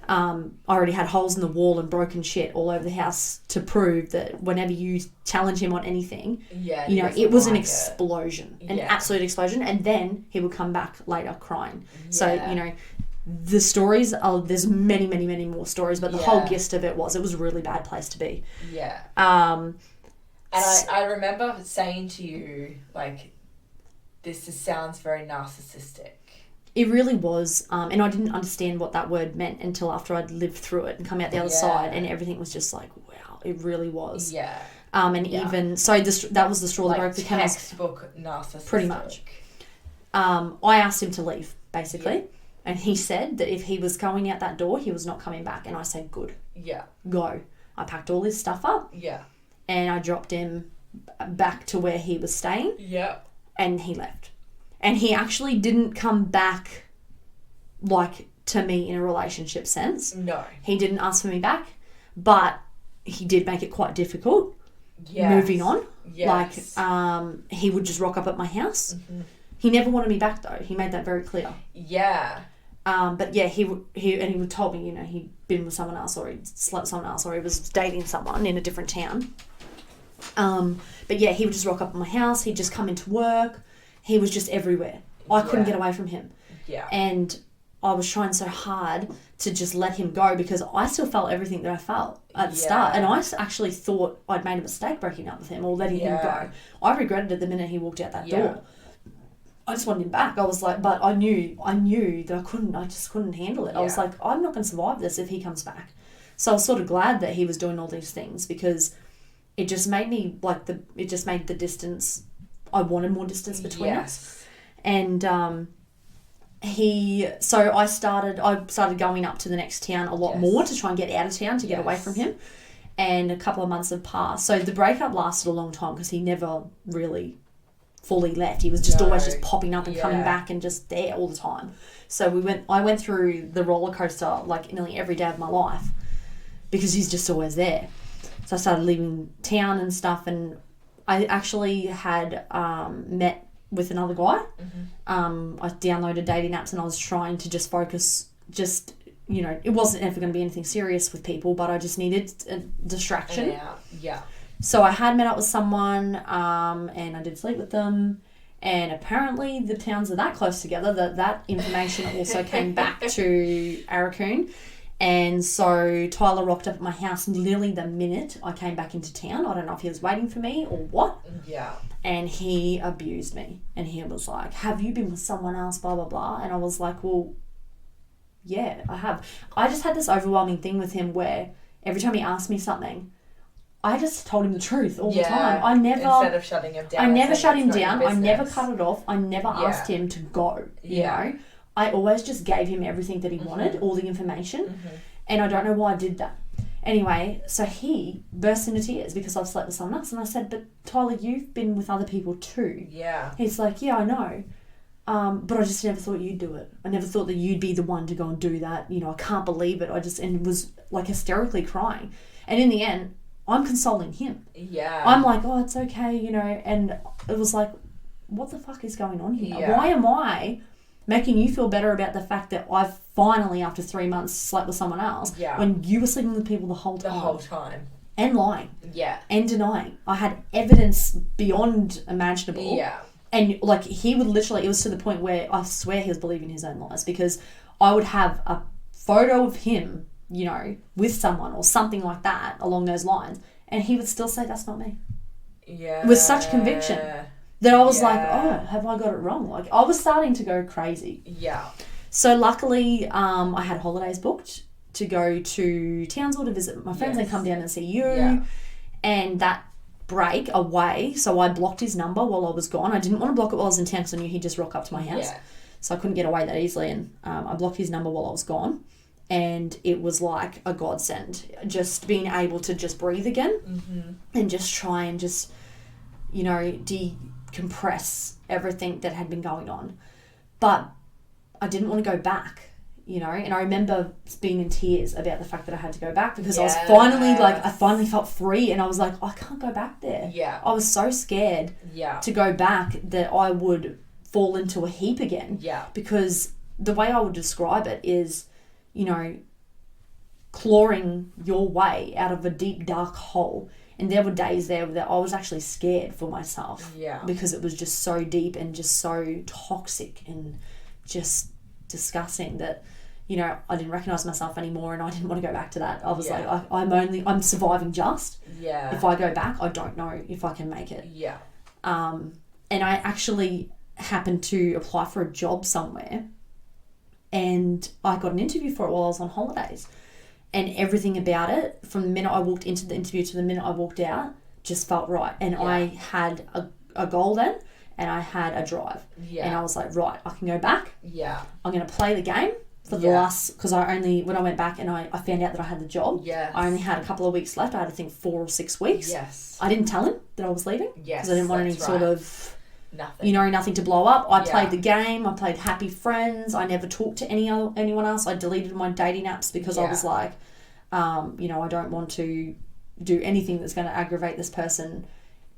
I already had holes in the wall and broken shit all over the house to prove that whenever you challenge him on anything, you know, it was an explosion, an absolute explosion. And then he would come back later crying. So, you know, the stories are, there's many, many, many more stories, but the whole gist of it was a really bad place to be. Yeah. And I remember saying to you, like, this just sounds very narcissistic. It really was. And I didn't understand what that word meant until after I'd lived through it and come out the other side. And everything was just like, wow, it really was. Yeah. Even, so that was the straw that broke the camel's. Textbook narcissistic. Pretty much. I asked him to leave, basically. Yeah. And he said that if he was going out that door, he was not coming back. And I said, good. Yeah. Go. I packed all his stuff up. Yeah. And I dropped him back to where he was staying. Yeah. And he left. And he actually didn't come back, like, to me in a relationship sense. No. He didn't ask for me back, but he did make it quite difficult moving on. Yes. Like, he would just rock up at my house. Mm-hmm. He never wanted me back, though. He made that very clear. Yeah. But yeah, he would told me, you know, he'd been with someone else or he'd slept with someone else or he was dating someone in a different town. But yeah, he would just rock up at my house. He'd just come into work. He was just everywhere. I couldn't get away from him. Yeah. And I was trying so hard to just let him go because I still felt everything that I felt at the start. And I actually thought I'd made a mistake breaking up with him or letting him go. I regretted it the minute he walked out that door. I just wanted him back. I was like, but I knew that I just couldn't handle it. Yeah. I was like, I'm not going to survive this if he comes back. So I was sort of glad that he was doing all these things because it just made me it just made the distance, I wanted more distance between us. And I started going up to the next town a lot more to try and get out of town to get away from him. And a couple of months had passed. So the breakup lasted a long time because he never really fully left. He was just always just popping up and coming back and just there all the time. So I went through the roller coaster like nearly every day of my life because he's just always there. So I started leaving town and stuff, and I actually had met with another guy. Mm-hmm. I downloaded dating apps and I was trying to just focus, you know, it wasn't ever going to be anything serious with people, but I just needed a distraction. Yeah. So I had met up with someone, and I did sleep with them, and apparently the towns are that close together that information also came back to Arakoon. And so Tyler rocked up at my house literally the minute I came back into town. I don't know if he was waiting for me or what. Yeah. And he abused me. And he was like, have you been with someone else, blah, blah, blah. And I was like, well, yeah, I have. I just had this overwhelming thing with him where every time he asked me something, I just told him the truth all the time. Instead of shutting him down. I never shut him down. I never cut it off. I never asked him to go, you know. I always just gave him everything that he wanted, all the information. Mm-hmm. And I don't know why I did that. Anyway, so he burst into tears because I've slept with someone else. And I said, but Tyler, you've been with other people too. Yeah. He's like, yeah, I know. But I just never thought you'd do it. I never thought that you'd be the one to go and do that. You know, I can't believe it. And was like hysterically crying. And in the end, I'm consoling him. Yeah. I'm like, oh, it's okay, you know. And it was like, what the fuck is going on here? Yeah. Why am I making you feel better about the fact that I've finally, after 3 months, slept with someone else when you were sleeping with people the whole time? And lying. Yeah. And denying. I had evidence beyond imaginable. Yeah. And, like, he would literally, it was to the point where I swear he was believing his own lies, because I would have a photo of him, you know, with someone or something like that along those lines, and he would still say, that's not me. Yeah. With such conviction that I was like, oh, have I got it wrong? Like, I was starting to go crazy. Yeah. So luckily, I had holidays booked to go to Townsville to visit my friends and come down and see you. Yeah. And that break away, so I blocked his number while I was gone. I didn't want to block it while I was in town because I knew he'd just rock up to my house. Yeah. So I couldn't get away that easily. And I blocked his number while I was gone. And it was like a godsend. Just being able to just breathe again and just try and just, you know, decompress everything that had been going on. But I didn't want to go back, you know, and I remember being in tears about the fact that I had to go back because I was finally I finally felt free, and I was like, I can't go back there. Yeah. I was so scared to go back that I would fall into a heap again. Yeah. Because the way I would describe it is, you know, clawing your way out of a deep, dark hole. And there were days there that I was actually scared for myself. Yeah. Because it was just so deep and just so toxic and just disgusting that, you know, I didn't recognise myself anymore, and I didn't want to go back to that. I was like, I'm surviving just. Yeah. If I go back, I don't know if I can make it. Yeah. And I actually happened to apply for a job somewhere, and I got an interview for it while I was on holidays. And everything about it, from the minute I walked into the interview to the minute I walked out, just felt right. And I had a goal then, and I had a drive. Yeah. And I was like, right, I can go back. Yeah. I'm going to play the game for the last, because when I went back and I found out that I had the job, I only had a couple of weeks left. I had, I think, 4 or 6 weeks. Yes. I didn't tell him that I was leaving. Yes. Because I didn't want any sort of, nothing. You know, nothing to blow up. I played the game. I played happy friends. I never talked to anyone else. I deleted my dating apps because I was like, you know, I don't want to do anything that's going to aggravate this person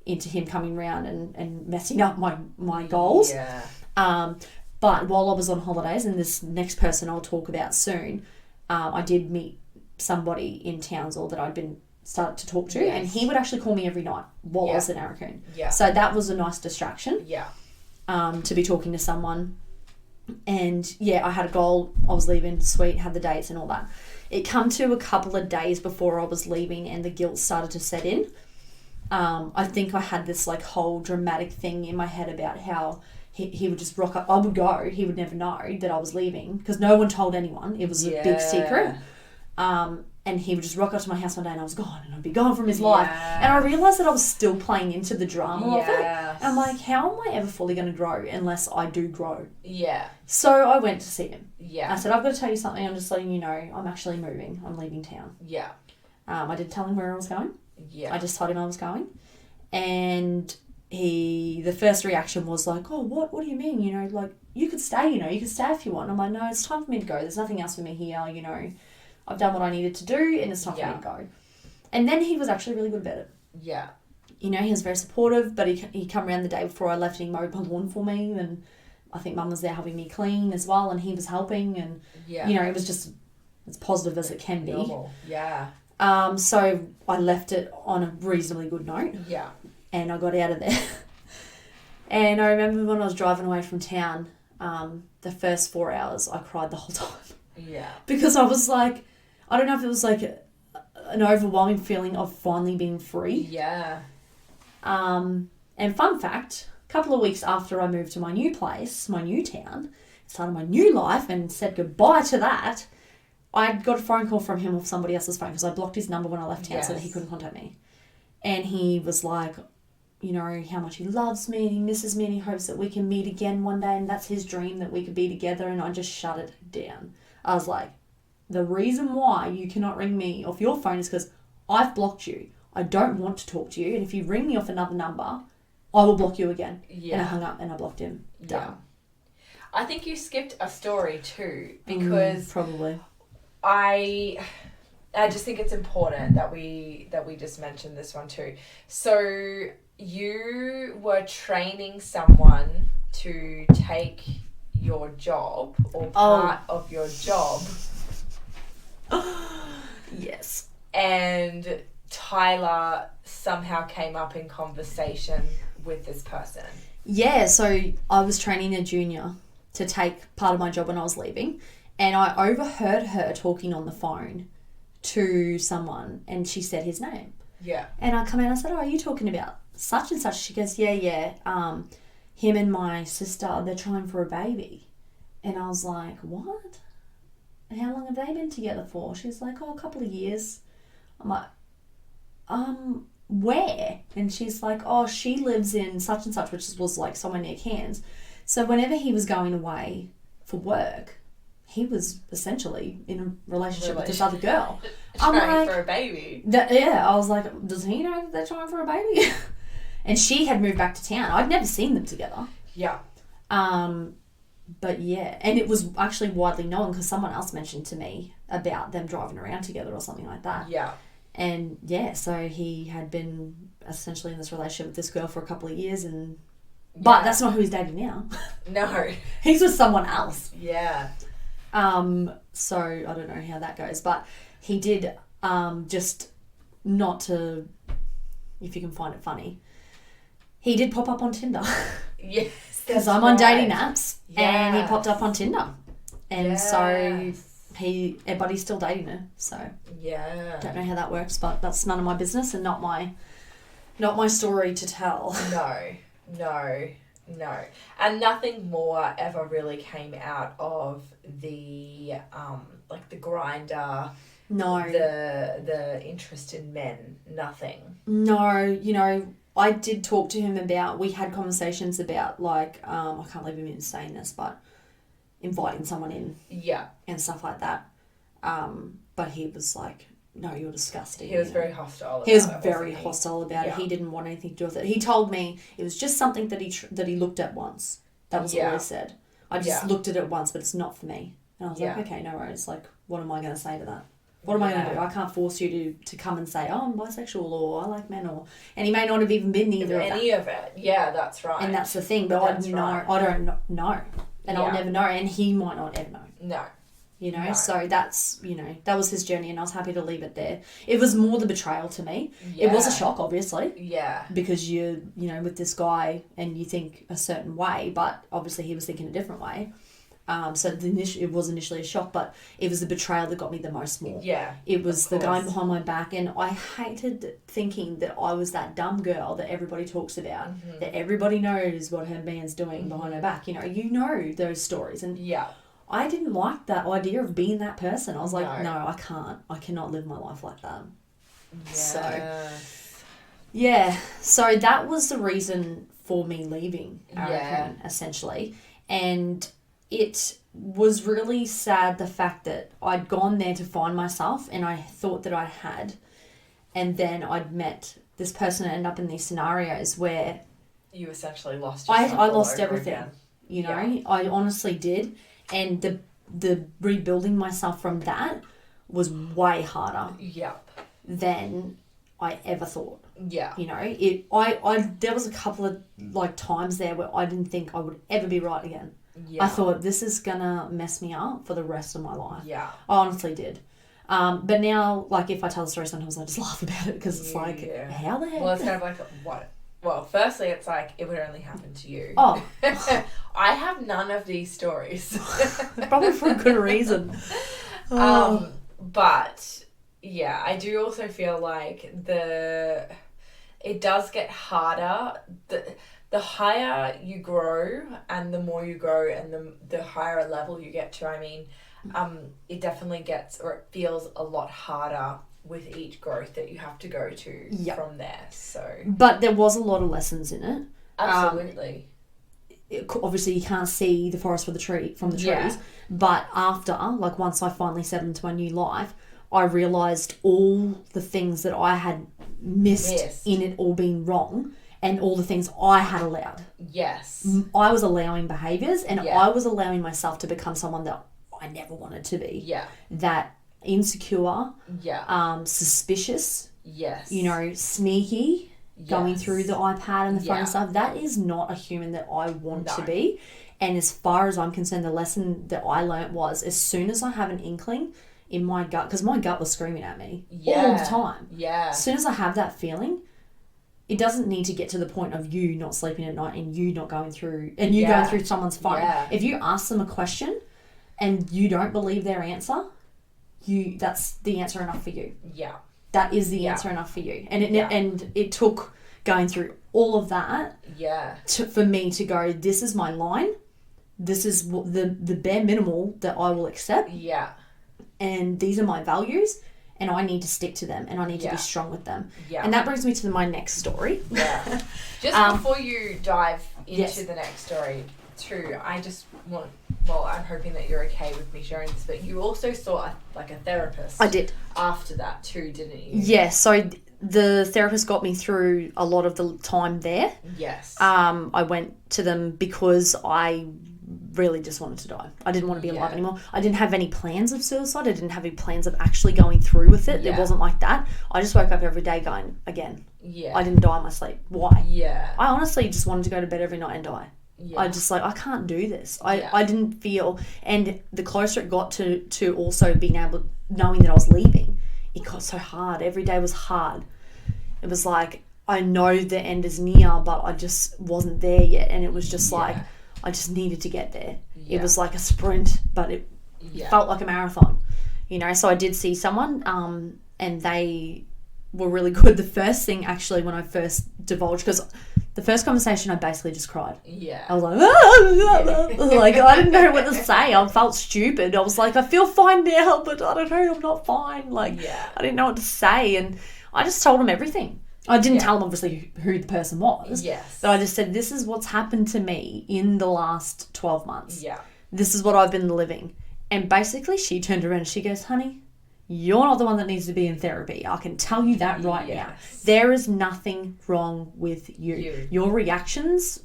into him coming round and messing up my goals. Yeah. But while I was on holidays, and this next person I'll talk about soon, I did meet somebody in Townsville that I'd been started to talk to, and he would actually call me every night while I was in Arakoon. Yeah. So that was a nice distraction. Yeah. To be talking to someone. And I had a goal. I was leaving, sweet, had the dates and all that. It come to a couple of days before I was leaving, and the guilt started to set in. I think I had this like whole dramatic thing in my head about how he would just rock up. I would go. He would never know that I was leaving because no one told anyone. It was a big secret. And he would just rock up to my house one day and I was gone, and I'd be gone from his life. And I realised that I was still playing into the drama of it. And I'm like, how am I ever fully going to grow unless I do grow? Yeah. So I went to see him. Yeah. I said, I've got to tell you something. I'm just letting you know I'm actually moving. I'm leaving town. Yeah. I didn't tell him where I was going. Yeah. I just told him I was going. And the first reaction was like, oh, what do you mean? You know, like, you could stay, you know, you could stay if you want. I'm like, no, it's time for me to go. There's nothing else for me here, you know. I've done what I needed to do, and it's time for me to go. And then he was actually really good about it. Yeah. You know, he was very supportive, but he come around the day before I left and he mowed my lawn for me, and I think Mum was there helping me clean as well, and he was helping, and, you know, it was just as positive as it can be. Normal. Yeah. So I left it on a reasonably good note. Yeah. And I got out of there. And I remember when I was driving away from town, the first 4 hours, I cried the whole time. Yeah. Because I was like, I don't know if it was like an overwhelming feeling of finally being free. Yeah. And fun fact, a couple of weeks after I moved to my new place, my new town, started my new life and said goodbye to that, I got a phone call from him off somebody else's phone because I blocked his number when I left town so that he couldn't contact me. And he was like, you know, how much he loves me and he misses me and he hopes that we can meet again one day, and that's his dream, that we could be together. And I just shut it down. I was like, the reason why you cannot ring me off your phone is because I've blocked you. I don't want to talk to you. And if you ring me off another number, I will block you again. Yeah. And I hung up and I blocked him. Done. Yeah. I think you skipped a story too, because probably. I just think it's important that we just mention this one too. So you were training someone to take your job or part of your job. Yes. And Tyler somehow came up in conversation with this person. Yeah, so I was training a junior to take part of my job when I was leaving, and I overheard her talking on the phone to someone, and she said his name. Yeah. And I come in and I said, are you talking about such and such? She goes, yeah. Him and my sister, they're trying for a baby. And I was like, what? How long have they been together for? She's like, a couple of years. I'm like, where? And she's like, she lives in such and such, which was like somewhere near Cairns. So whenever he was going away for work, he was essentially in a relationship with this other girl. Trying for a baby. I was like, does he know that they're trying for a baby? And she had moved back to town. I'd never seen them together. Yeah. But yeah, and it was actually widely known because someone else mentioned to me about them driving around together or something like that. Yeah. And yeah, so he had been essentially in this relationship with this girl for a couple of years, but that's not who he's dating now. No. He's with someone else. Yeah. So I don't know how that goes, but he did, just not to, if you can find it funny, he did pop up on Tinder. Yes. Because I'm on dating apps, and he popped up on Tinder. And so but he's still dating her, so yeah, don't know how that works, but that's none of my business and not my story to tell. No, and nothing more ever really came out of the like the grinder. No, the interest in men. Nothing. No, I did talk to him about. We had conversations about like I can't believe I'm even saying this, but inviting someone in. Yeah. And stuff like that. But he was like, no, you're disgusting. He was very hostile about it. He was very hostile about it. Yeah. He didn't want anything to do with it. He told me it was just something that he looked at once. That was all he said. I just looked at it once, but it's not for me. And I was like, okay, no worries. Like, what am I going to say to that? What am I going to do? I can't force you to come and say, I'm bisexual or I like men and he may not have even been either of that. Any of it. Yeah, that's right. And that's the thing. But I don't know. And I'll never know. And he might not ever know. No. No. So that's, that was his journey and I was happy to leave it there. It was more the betrayal to me. Yeah. It was a shock, obviously. Yeah. Because you're, with this guy and you think a certain way, but obviously he was thinking a different way. So it was initially a shock, but it was the betrayal that got me the most more. Yeah. It was the guy behind my back, and I hated thinking that I was that dumb girl that everybody talks about, that everybody knows what her man's doing behind her back. You know those stories, and I didn't like that idea of being that person. I was like, no, I can't. I cannot live my life like that. Yes. So that was the reason for me leaving Arakan, essentially, and it was really sad the fact that I'd gone there to find myself and I thought that I had, and then I'd met this person and ended up in these scenarios where you essentially lost yourself. I lost everything again. I honestly did, and the rebuilding myself from that was way harder than I ever thought. There was a couple of times there where I didn't think I would ever be right again. I thought, this is gonna mess me up for the rest of my life. I honestly did. But now, if I tell the story, sometimes I just laugh about it because it's how the heck? Well, it's kind of like, what? Well, firstly, it's like, it would only happen to you. Oh. I have none of these stories. Probably for a good reason. But, yeah, I do also feel like it does get harder. The higher you grow and the more you grow and the higher a level you get to, it definitely gets, or it feels a lot harder with each growth that you have to go to from there. So, but there was a lot of lessons in it. Absolutely. obviously you can't see the forest from the trees. Yeah. But after, like, once I finally settled into my new life, I realised all the things that I had missed in it all being wrong, and all the things I had allowed. Yes. I was allowing behaviours, and I was allowing myself to become someone that I never wanted to be. Yeah. That insecure, suspicious, sneaky, going through the iPad and the phone and stuff. That is not a human that I want to be. And as far as I'm concerned, the lesson that I learnt was, as soon as I have an inkling in my gut, because my gut was screaming at me all the time. Yeah. As soon as I have that feeling, it doesn't need to get to the point of you not sleeping at night and you not going through, and you going through someone's phone. Yeah. If you ask them a question and you don't believe their answer, that's the answer enough for you. Yeah. That is the answer enough for you. And it took going through all of that for me to go, this is my line. This is the bare minimal that I will accept. Yeah. And these are my values, and I need to stick to them, and I need to be strong with them. Yeah. And that brings me to my next story. Yeah. Just before you dive into the next story, too, I just want, I'm hoping that you're okay with me sharing this, but you also saw a therapist. I did. After that too, didn't you? Yeah, so the therapist got me through a lot of the time there. Yes. I went to them because I really just wanted to die. I didn't want to be alive anymore. I didn't have any plans of suicide. I didn't have any plans of actually going through with it. It wasn't like that. I just woke up every day going, again. Yeah. I didn't die in my sleep. Why? Yeah. I honestly just wanted to go to bed every night and die. Yeah. I just I can't do this. I didn't feel, and the closer it got to also being able, knowing that I was leaving, it got so hard. Every day was hard. It was like, I know the end is near, but I just wasn't there yet. And it was just like, I just needed to get there. Yeah. It was like a sprint, but it felt like a marathon, So I did see someone, and they were really good. The first thing, actually, when I first divulged, because the first conversation, I basically just cried. Yeah. I was like, I didn't know what to say. I felt stupid. I was like, I feel fine now, but I don't know, I'm not fine. I didn't know what to say. And I just told them everything. I didn't tell them, obviously, who the person was. Yes. But I just said, this is what's happened to me in the last 12 months. Yeah. This is what I've been living. And basically, she turned around and she goes, honey, you're not the one that needs to be in therapy. I can tell you that right now. There is nothing wrong with you. Your reactions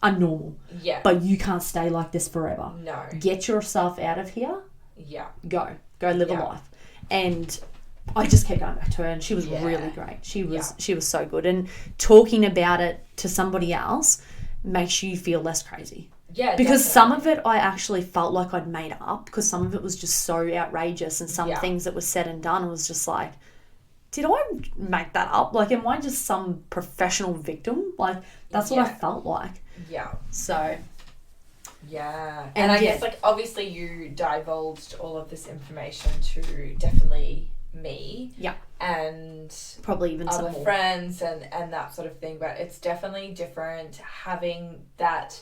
are normal. Yeah. But you can't stay like this forever. No. Get yourself out of here. Yeah. Go live a life. And I just kept going back to her, and she was really great. She was so good. And talking about it to somebody else makes you feel less crazy. Yeah, because some of it I actually felt like I'd made up, because some of it was just so outrageous, and some things that were said and done was just like, did I make that up? Like, am I just some professional victim? Like, that's what I felt like. Yeah. So. Yeah. And I guess, obviously you divulged all of this information to definitely me. Yeah. And probably even other some friends and that sort of thing. But it's definitely different having that,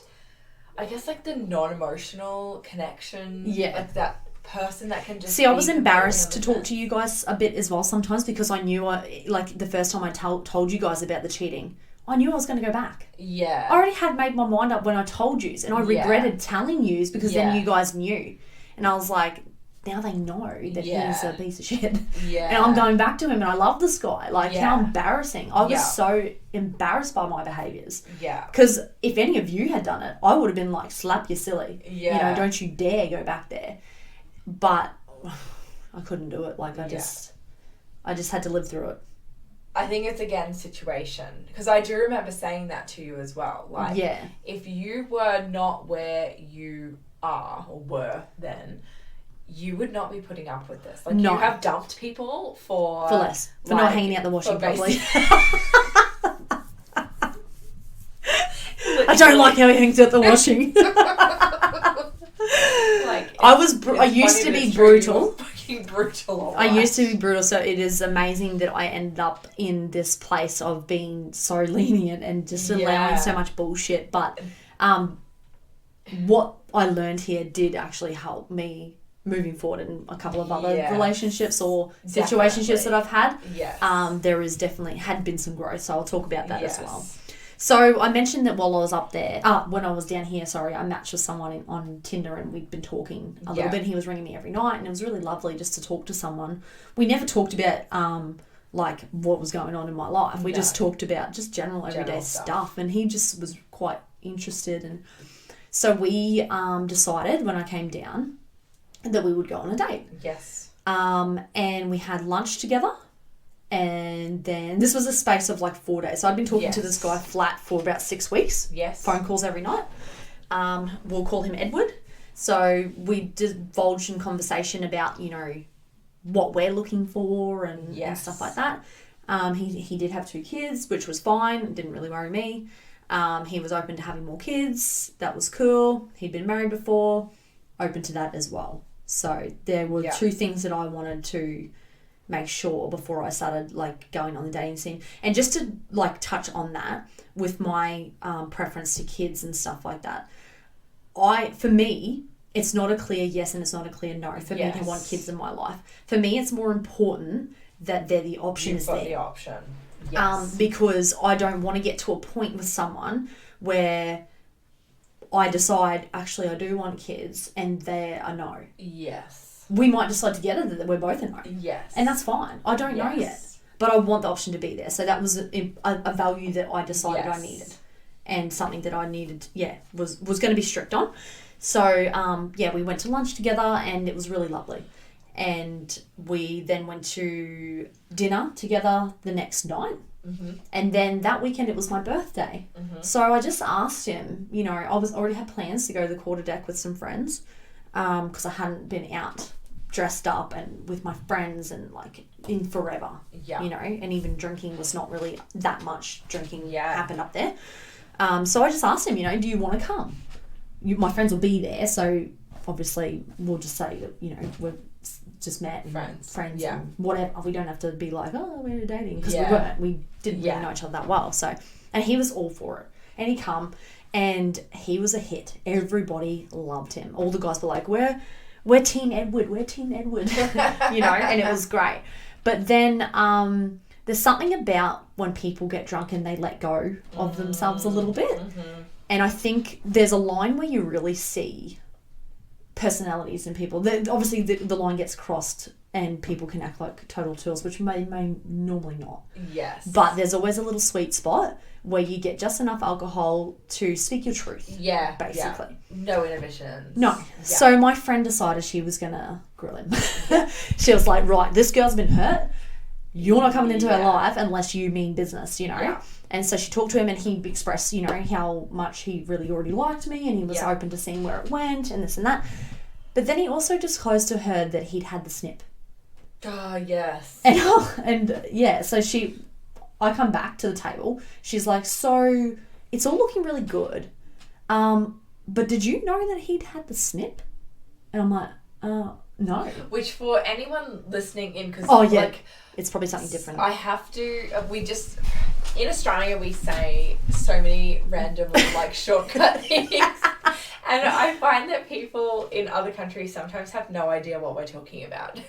I guess, the non-emotional connection. Yeah. That person that can just... See, I was embarrassed to talk to you guys a bit as well sometimes, because I knew, the first time I told you guys about the cheating, I knew I was going to go back. Yeah. I already had made my mind up when I told you, and I regretted telling you, because then you guys knew. And I was like, now they know that he's a piece of shit. Yeah. And I'm going back to him, and I love this guy. How embarrassing. I was so embarrassed by my behaviours. Yeah. Because if any of you had done it, I would have been like, slap you silly. Yeah. Don't you dare go back there. But I couldn't do it. I just had to live through it. I think it's, again, situation. Because I do remember saying that to you as well. If you were not where you are or were then, you would not be putting up with this. You have dumped people for less. For not hanging out the washing properly. I don't like how he hangs out the washing. I used to be brutal. I used to be brutal, so it is amazing that I ended up in this place of being so lenient and just allowing so much bullshit. But what I learned here did actually help me moving forward in a couple of other relationships or situationships that I've had. Yes. There is definitely had been some growth, so I'll talk about that as well. So I mentioned that while I was up there, when I was down here, I matched with someone on Tinder and we'd been talking a little bit. He was ringing me every night and it was really lovely just to talk to someone. We never talked about like what was going on in my life. We just talked about just general everyday stuff, and he just was quite interested. And so we decided when I came down that we would go on a date. Yes. And we had lunch together. And then this was a space of like 4 days. So I'd been talking to this guy flat for about 6 weeks. Yes. Phone calls every night. We'll call him Edward. So we divulged in conversation about, you know, what we're looking for and stuff like that. He did have 2 kids, which was fine. It didn't really worry me. He was open to having more kids. That was cool. He'd been married before. Open to that as well. So there were 2 things that I wanted to make sure before I started like going on the dating scene. And just to like touch on that with my preference to kids and stuff like that, for me, it's not a clear yes and it's not a clear no. For me to want kids in my life. For me, it's more important that they're the option is there. You've got the option. Yes. Because I don't want to get to a point with someone where I decide, actually, I do want kids and they're a no. Yes. We might decide together that we're both a no. Yes. And that's fine. I don't know yet. But I want the option to be there. So that was a value that I decided I needed. And something that I needed, was going to be strict on. So, we went to lunch together and it was really lovely. And we then went to dinner together the next night. Mm-hmm. And then that weekend it was my birthday. Mm-hmm. So I just asked him, you know, I already had plans to go to the quarter deck with some friends because I hadn't been out dressed up and with my friends and like in forever, you know, and even drinking was not really that much drinking happened up there. So I just asked him, you know, do you want to come? My friends will be there, so obviously we'll just say that, you know, we've just met and friends and whatever. We don't have to be like, oh, we're dating, because we weren't. We didn't really know each other that well. So, and he was all for it. And he come and he was a hit. Everybody loved him. All the guys were like, we're Team Edward, you know, and it was great. But then there's something about when people get drunk and they let go of themselves a little bit. Mm-hmm. And I think there's a line where you really see personalities in people. Obviously, the line gets crossed and people can act like total tools, which may normally not. Yes. But there's always a little sweet spot where you get just enough alcohol to speak your truth. Yeah. Basically. Yeah. No inhibitions. No. Yeah. So my friend decided she was going to grill him. She was like, right, this girl's been hurt. You're not coming into her life unless you mean business, you know? Yeah. And so she talked to him and he expressed, you know, how much he really already liked me and he was open to seeing where it went and this and that. But then he also disclosed to her that he'd had the snip. Oh, yes. And so I come back to the table. She's like, so it's all looking really good. But did you know that he'd had the snip? And I'm like, no. Which for anyone listening in, because like, it's probably something different. I have to, in Australia we say so many random like shortcut things. And I find that people in other countries sometimes have no idea what we're talking about.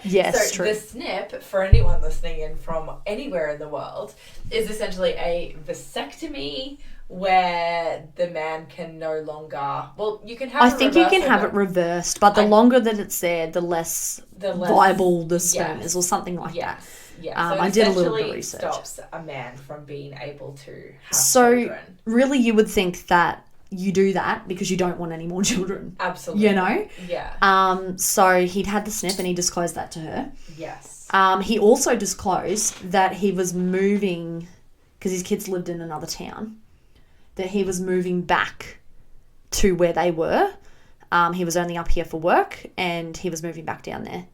Yes, so true. The snip, for anyone listening in from anywhere in the world, is essentially a vasectomy where the man can no longer... Well, you can have I think you can have it reversed, but the longer that it's there, the less viable the sperm is or something like that. Yeah, so I did a little bit of research. Stops a man from being able to have children. Really, you would think that you do that because you don't want any more children. Absolutely. You know? Yeah. So he'd had the snip and he disclosed that to her. Yes. He also disclosed that he was moving, because his kids lived in another town, that he was moving back to where they were. He was only up here for work and he was moving back down there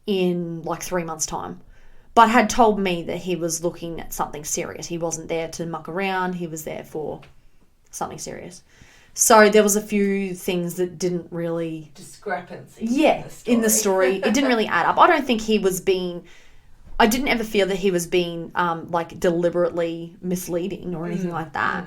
in like 3 months' time. But had told me that he was looking at something serious. He wasn't there to muck around. He was there for something serious. So there was a few things that didn't really... Discrepancy. Yeah, in the story. It didn't really add up. I don't think he was being... I didn't ever feel that he was being like deliberately misleading or anything like that.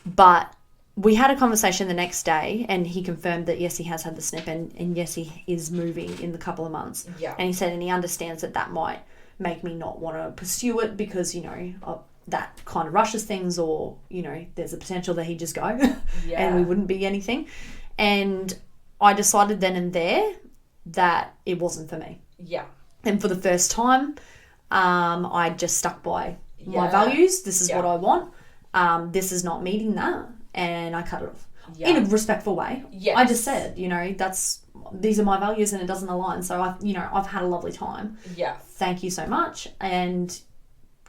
But we had a conversation the next day and he confirmed that yes, he has had the snip and yes, he is moving in a couple of months. Yeah. And he said, and he understands that might make me not want to pursue it because, you know, that kind of rushes things, or, you know, there's a potential that he'd just go and we wouldn't be anything. And I decided then and there that it wasn't for me. Yeah. And for the first time, I just stuck by my values. This is what I want. This is not meeting that. And I cut it off in a respectful way. Yes. I just said, you know, these are my values and it doesn't align. So I've had a lovely time. Yeah. Thank you so much. And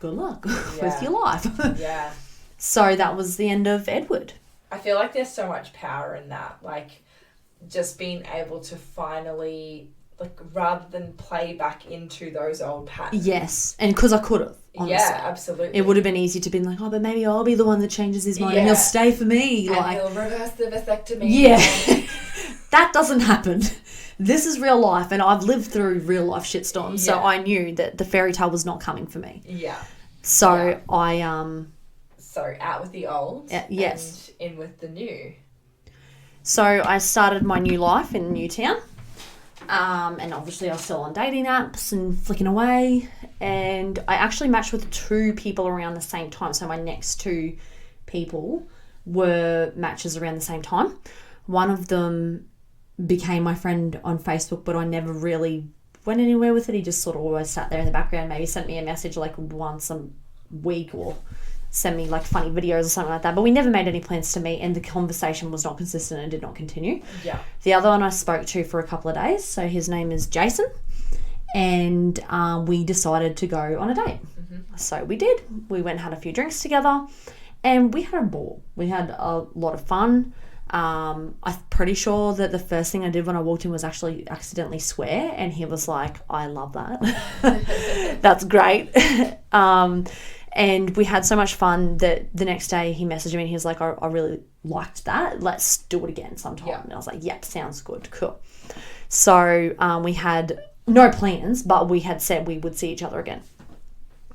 good luck with your life. Yeah. So that was the end of Edward. I feel like there's so much power in that. Like, just being able to finally, like, rather than play back into those old patterns. Yes. And because I could have, honestly. Yeah, absolutely. It would have been easy to be like, oh, but maybe I'll be the one that changes his mind and he'll stay for me. And like, he'll reverse the vasectomy. Yeah. That doesn't happen. This is real life, and I've lived through real life shitstorms, so I knew that the fairy tale was not coming for me. Yeah. So I So out with the old. Yes. And in with the new. So I started my new life in a new town. And obviously I was still on dating apps and flicking away. And I actually matched with 2 people around the same time. So my next 2 people were matches around the same time. One of them became my friend on Facebook, but I never really went anywhere with it. He just sort of always sat there in the background, maybe sent me a message like once a week, or send me like funny videos or something like that. But we never made any plans to meet, and the conversation was not consistent and did not continue. Yeah. The other one I spoke to for a couple of days. So his name is Jason. And we decided to go on a date. Mm-hmm. So we did. We went and had a few drinks together, and we had a ball. We had a lot of fun. I'm pretty sure that the first thing I did when I walked in was actually accidentally swear, and he was like, I love that. That's great. And we had so much fun that the next day he messaged me and he was like, I really liked that. Let's do it again sometime. Yeah. And I was like, yep, sounds good. Cool. So we had no plans, but we had said we would see each other again.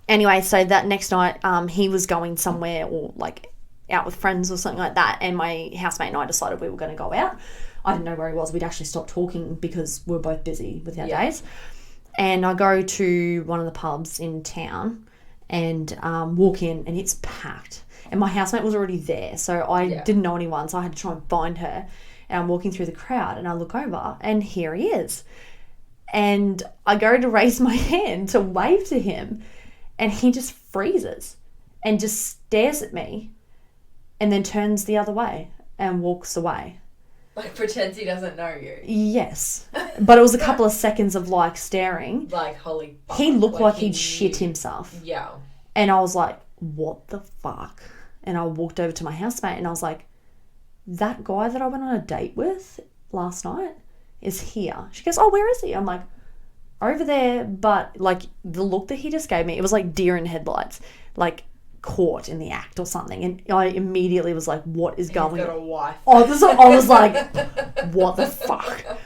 Anyway, so that next night he was going somewhere, or like out with friends or something like that, and my housemate and I decided we were going to go out. I didn't know where he was. We'd actually stopped talking because we were both busy with our days. And I go to one of the pubs in town and walk in, and it's packed. And my housemate was already there, so I didn't know anyone, so I had to try and find her. And I'm walking through the crowd, and I look over, and here he is. And I go to raise my hand to wave to him, and he just freezes and just stares at me, and then turns the other way and walks away. Like, pretends he doesn't know you. Yes. But it was a couple of seconds of, like, staring. Like, holy fuck. He looked like he'd shit himself. Yeah. And I was like, what the fuck? And I walked over to my housemate and I was like, that guy that I went on a date with last night is here. She goes, oh, where is he? I'm like, over there. But, like, the look that he just gave me, it was like deer in headlights. Like, caught in the act or something, and I immediately was like, what is going on? He's got a wife. I was like, what the fuck?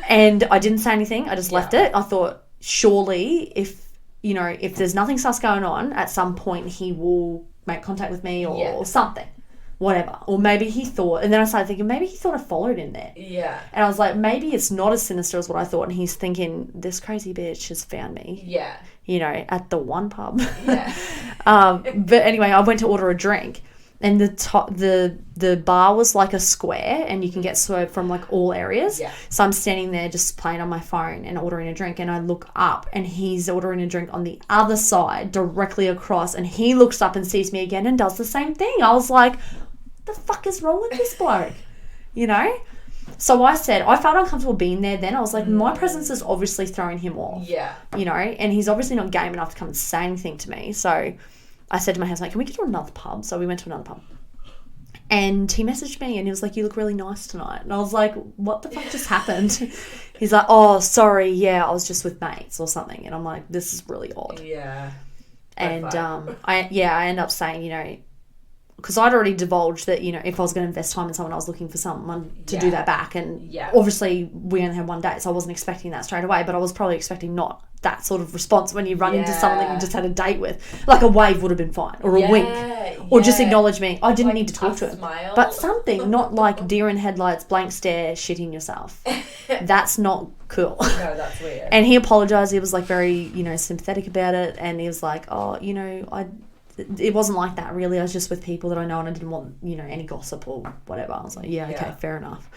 And I didn't say anything. I just left it. I thought, surely if there's nothing sus going on, at some point he will make contact with me or something, whatever. Or maybe he thought, and then I started thinking, maybe he thought I followed him there. Yeah. And I was like, maybe it's not as sinister as what I thought, and he's thinking, this crazy bitch has found me. Yeah. You know, at the one pub. Yeah. But anyway, I went to order a drink, and the bar was like a square, and you can get served from like all areas. Yeah. So I'm standing there just playing on my phone and ordering a drink, and I look up, and he's ordering a drink on the other side, directly across, and he looks up and sees me again and does the same thing. I was like, what the fuck is wrong with this bloke? You know? So I said, I felt uncomfortable being there then. I was like, my presence is obviously throwing him off. Yeah. You know, and he's obviously not game enough to come and say anything to me. So I said to my housemate, can we go to another pub? So we went to another pub. And he messaged me and he was like, you look really nice tonight. And I was like, what the fuck just happened? He's like, oh, sorry, I was just with mates or something. And I'm like, this is really odd. Yeah. And I end up saying, you know, because I'd already divulged that, you know, if I was going to invest time in someone, I was looking for someone to do that back. And obviously we only had one date, so I wasn't expecting that straight away, but I was probably expecting not that sort of response when you run into someone that you just had a date with. Like a wave would have been fine, or a wink, or just acknowledge me. I didn't need to talk to him. Smile. But something, not like deer in headlights, blank stare, shitting yourself. That's not cool. No, that's weird. And he apologized. He was like very, you know, sympathetic about it. And he was like, oh, you know, it wasn't like that really. I was just with people that I know and I didn't want, any gossip or whatever. I was like, okay, fair enough.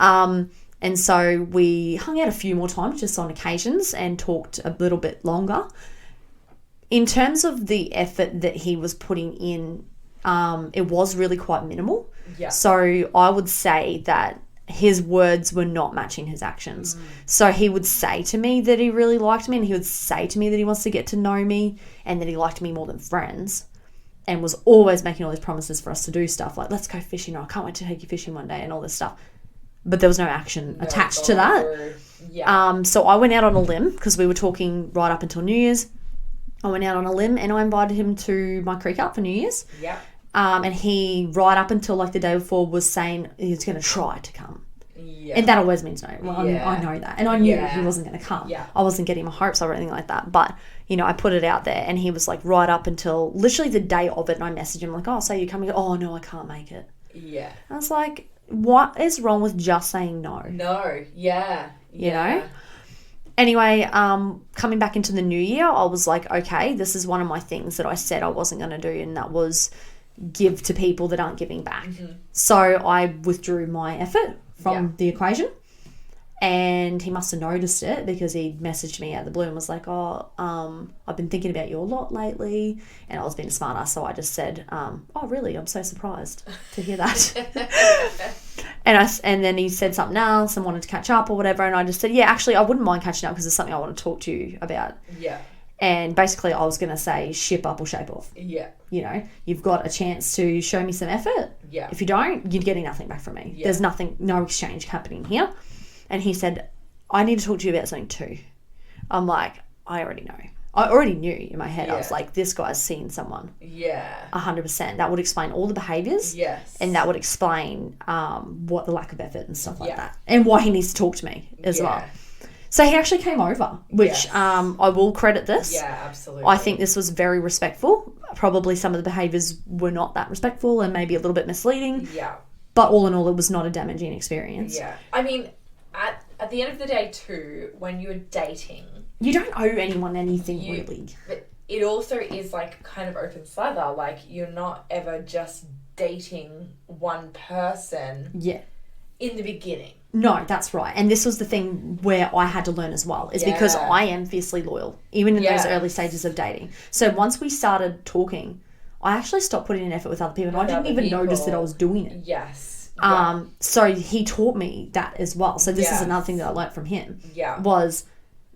And so we hung out a few more times just on occasions and talked a little bit longer. In terms of the effort that he was putting in, it was really quite minimal. Yeah. So I would say that his words were not matching his actions. So he would say to me that he really liked me, and he would say to me that he wants to get to know me and that he liked me more than friends, and was always making all these promises for us to do stuff like, let's go fishing, or I can't wait to take you fishing one day, and all this stuff. But there was no action attached to that. Yeah. So I went out on a limb because we were talking right up until New Year's. I went out on a limb and I invited him to my creek up for New Year's. Yeah. And he, right up until like the day before, was saying he was going to try to come. Yeah. And that always means no. Well, I mean, I know that. And I knew he wasn't going to come. Yeah. I wasn't getting my hopes up or anything like that. But, I put it out there, and he was like right up until literally the day of it. And I messaged him like, oh, so you're coming? Oh, no, I can't make it. Yeah. I was like, what is wrong with just saying no? No. Yeah. You know? Anyway, coming back into the new year, I was like, okay, this is one of my things that I said I wasn't going to do, and that was give to people that aren't giving back. So I withdrew my effort from the equation, and he must have noticed it because he messaged me out of the blue and was like, I've been thinking about you a lot lately, and I was being a smart ass, so I just said, oh, really? I'm so surprised to hear that. And then he said something else and wanted to catch up or whatever, and I just said, yeah, actually, I wouldn't mind catching up because there's something I want to talk to you about. Yeah. And basically I was going to say ship up or shape off. Yeah. You've got a chance to show me some effort. Yeah. If you don't, you're getting nothing back from me. Yeah. There's no exchange happening here. And he said, I need to talk to you about something too. I'm like, I already know. I already knew in my head. I was like, this guy's seen someone. Yeah. 100%. That would explain all the behaviours. Yes. And that would explain what the lack of effort and stuff like that. And why he needs to talk to me as well. So he actually came over, which I will credit this. Yeah, absolutely. I think this was very respectful. Probably some of the behaviours were not that respectful and maybe a little bit misleading. Yeah. But all in all, it was not a damaging experience. Yeah. I mean, at the end of the day too, when you're dating, you don't owe anyone anything really. But it also is like kind of open slather. Like, you're not ever just dating one person. Yeah. In the beginning. No, that's right. And this was the thing where I had to learn as well, is because I am fiercely loyal, even in those early stages of dating. So once we started talking, I actually stopped putting in effort with other people, and I didn't even notice that I was doing it. Yes. So he taught me that as well. So this is another thing that I learned from him. Yeah. Was,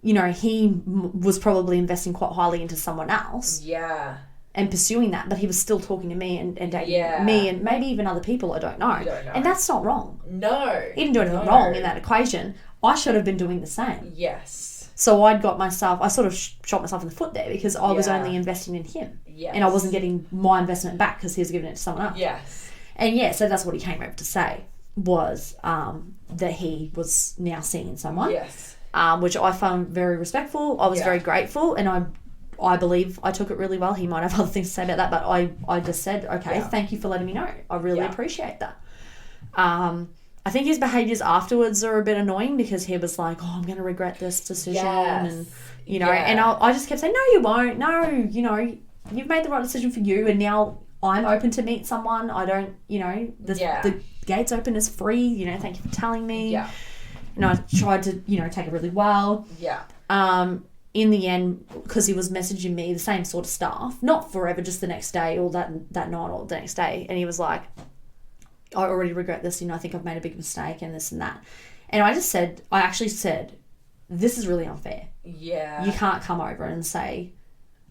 he was probably investing quite highly into someone else. Yeah. And pursuing that, but he was still talking to me and dating me and maybe even other people I don't know. And that's not wrong. No. He didn't do anything wrong in that equation. I should have been doing the same. Yes. So I sort of shot myself in the foot there because I was only investing in him. Yes. And I wasn't getting my investment back because he was giving it to someone else. Yes. And so that's what he came over to say, was that he was now seeing someone. Yes. Which I found very respectful. I was very grateful, and I believe I took it really well. He might have other things to say about that, but I just said, okay, thank you for letting me know. I really appreciate that. I think his behaviours afterwards are a bit annoying because he was like, oh, I'm going to regret this decision. And, and I just kept saying, no, you won't. No, you've made the right decision for you, and now I'm open to meet someone. I don't, the gate's open, is free. Thank you for telling me. Yeah. And I tried to, take it really well. Yeah. In the end, because he was messaging me the same sort of stuff, not forever, just the next day or that night or the next day, and he was like, I already regret this, I think I've made a big mistake and this and that. And I actually said, this is really unfair. Yeah. You can't come over and say,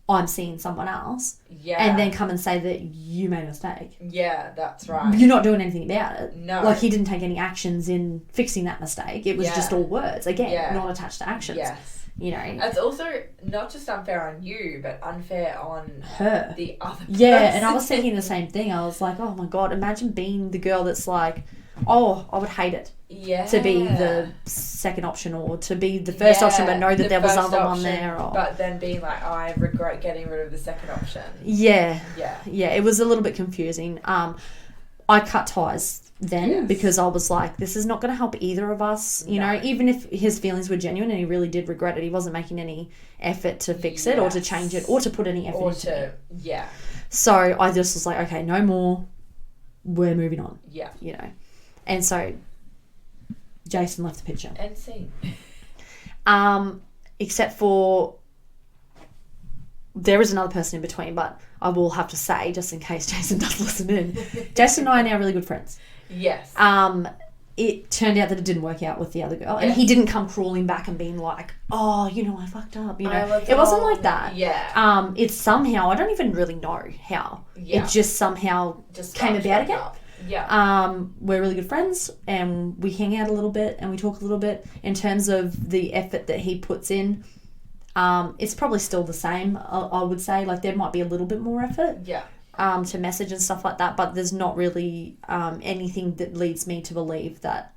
I'm seeing someone else. Yeah. And then come and say that you made a mistake. Yeah, that's right. You're not doing anything about it. No. Like, he didn't take any actions in fixing that mistake. It was just all words. Again, not attached to actions. Yes. It's also not just unfair on you, but unfair on her, the other person. Yeah, and I was thinking the same thing. I was like, oh my God, imagine being the girl that's like, oh, I would hate it to be the second option or to be the first option, but know that there was other one there. But then being like, oh, I regret getting rid of the second option. Yeah. It was a little bit confusing. I cut ties then because I was like, this is not going to help either of us. You know, even if his feelings were genuine and he really did regret it, he wasn't making any effort to fix it or to change it or to put any effort into it. Yeah. So I just was like, okay, no more. We're moving on. Yeah. You know. And so Jason left the picture. And scene. Except for there is another person in between, but I will have to say, just in case Jason does listen in, Jason and I are now really good friends. Yes. It turned out that it didn't work out with the other girl. And he didn't come crawling back and being like, oh, you know, I fucked up. You know, it wasn't like that. Yeah. It's somehow, I don't even really know how. Yeah. It just somehow came about again. Yeah. We're really good friends and we hang out a little bit and we talk a little bit. In terms of the effort that he puts in, it's probably still the same, I would say. Like, there might be a little bit more effort. Yeah. To message and stuff like that, but there's not really anything that leads me to believe that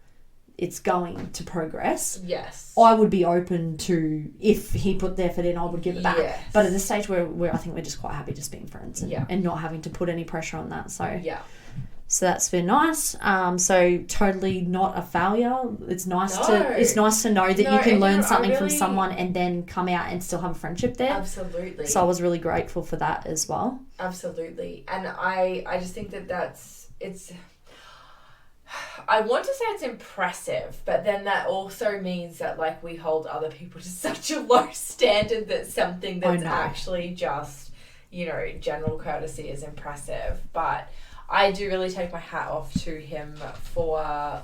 it's going to progress. Yes. I would be open to, if he put the effort in, I would give it back. Yes. But at this stage where I think we're just quite happy just being friends and not having to put any pressure on that. So that's been nice. So totally not a failure. It's nice to know that you can learn something from someone and then come out and still have a friendship there. Absolutely. So I was really grateful for that as well. Absolutely. And I just think it's I want to say it's impressive, but then that also means that, like, we hold other people to such a low standard that something that's actually just, you know, general courtesy is impressive. But I do really take my hat off to him for,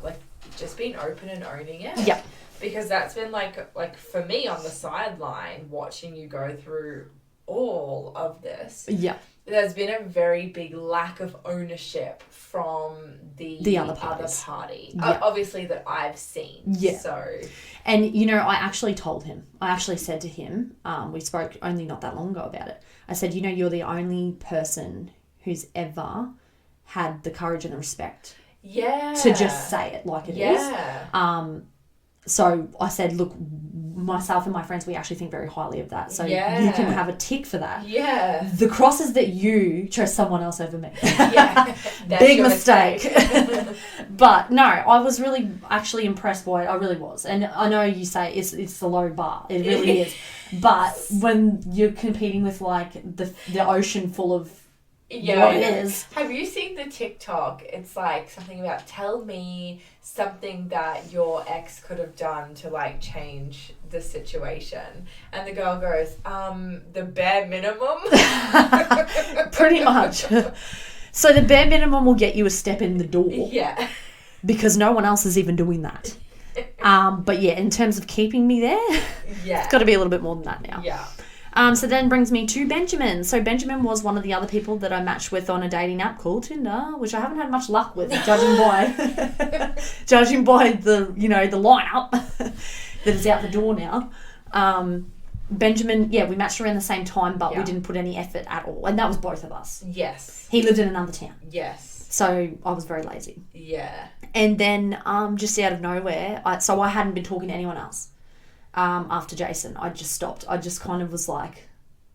like, just being open and owning it. Yeah. Because that's been, like for me on the sideline, watching you go through all of this. Yeah. There's been a very big lack of ownership from the other party. Yeah. Obviously, that I've seen. Yeah. So. And, you know, I actually told him. I actually said to him, we spoke only not that long ago about it. I said, you know, you're the only person who's ever had the courage and the respect to just say it like it is. So I said, look, myself and my friends, we actually think very highly of that. So you can have a tick for that. Yeah. The cross is that you chose someone else over me. Big mistake. But no, I was really actually impressed by it. I really was. And I know you say it's the low bar. It really is. But when you're competing with, like, the ocean full of what it is. Have you seen the TikTok? It's like something about, tell me something that your ex could have done to, like, change the situation. And the girl goes, the bare minimum. Pretty much. So the bare minimum will get you a step in the door. Yeah. Because no one else is even doing that. But yeah, in terms of keeping me there, it's got to be a little bit more than that now. Yeah. So then brings me to Benjamin. So Benjamin was one of the other people that I matched with on a dating app called Tinder, which I haven't had much luck with, judging by the, you know, the lineup that is out the door now. Benjamin, we matched around the same time, but we didn't put any effort at all, and that was both of us. Yes. He lived in another town. Yes. So I was very lazy. Yeah. And then just out of nowhere, I hadn't been talking to anyone else. After Jason, I just stopped. I just kind of was like,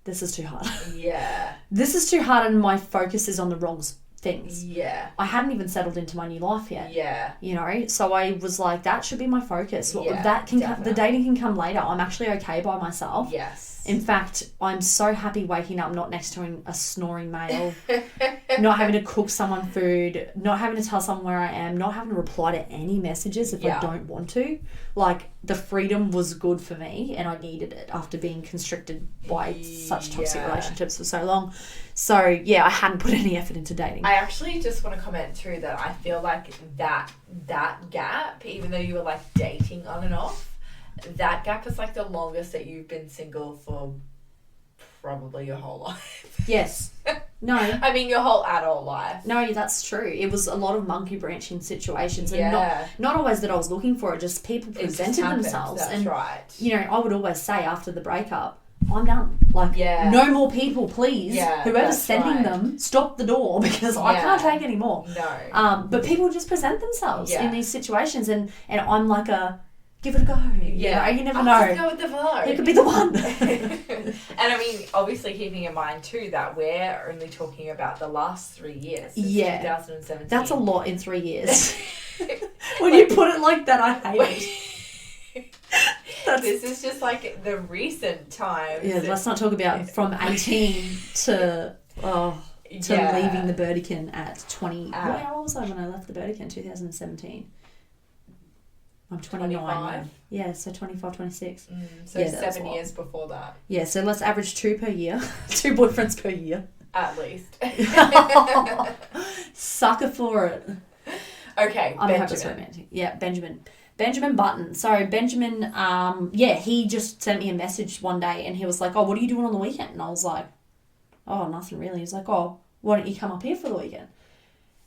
this is too hard. Yeah. This is too hard, and my focus is on the wrong things. Yeah. I hadn't even settled into my new life yet. Yeah. You know, so I was like, that should be my focus. Yeah, that can the dating can come later. I'm actually okay by myself. Yes. In fact, I'm so happy waking up not next to a snoring male, not having to cook someone food, not having to tell someone where I am, not having to reply to any messages if I don't want to. Like, the freedom was good for me, and I needed it after being constricted by such toxic relationships for so long. So, I hadn't put any effort into dating. I actually just want to comment too that I feel like that gap, even though you were, like, dating on and off, that gap is, like, the longest that you've been single for probably your whole life. Yes. No. I mean, your whole adult life. No, that's true. It was a lot of monkey branching situations, and not always that I was looking for it, just people presented themselves. That's right. You know, I would always say after the breakup, I'm done. Like, no more people, please. Yeah, whoever's sending them, stop the door, because I can't take any more. No. But people just present themselves in these situations, and I'm like give it a go. Yeah. You never know. Just go with the flow. It could be the one. And I mean, obviously keeping in mind too that we're only talking about the last 3 years. Since 2017. That's a lot in 3 years. When you put it like that, I hate it. This is just like the recent times. Yeah, let's not talk about from 18 to leaving the Burdekin at 20. How old was I when I left the Burdekin in 2017? I'm 29 now. Yeah, so 25, 26. So 7 years before that. Yeah, so let's average 2 per year. 2 boyfriends per year. At least. Sucker for it. Okay, I'm hopeless romantic. Yeah, Benjamin Button. So Benjamin, he just sent me a message one day and he was like, oh, what are you doing on the weekend? And I was like, oh, nothing really. He's like, oh, why don't you come up here for the weekend?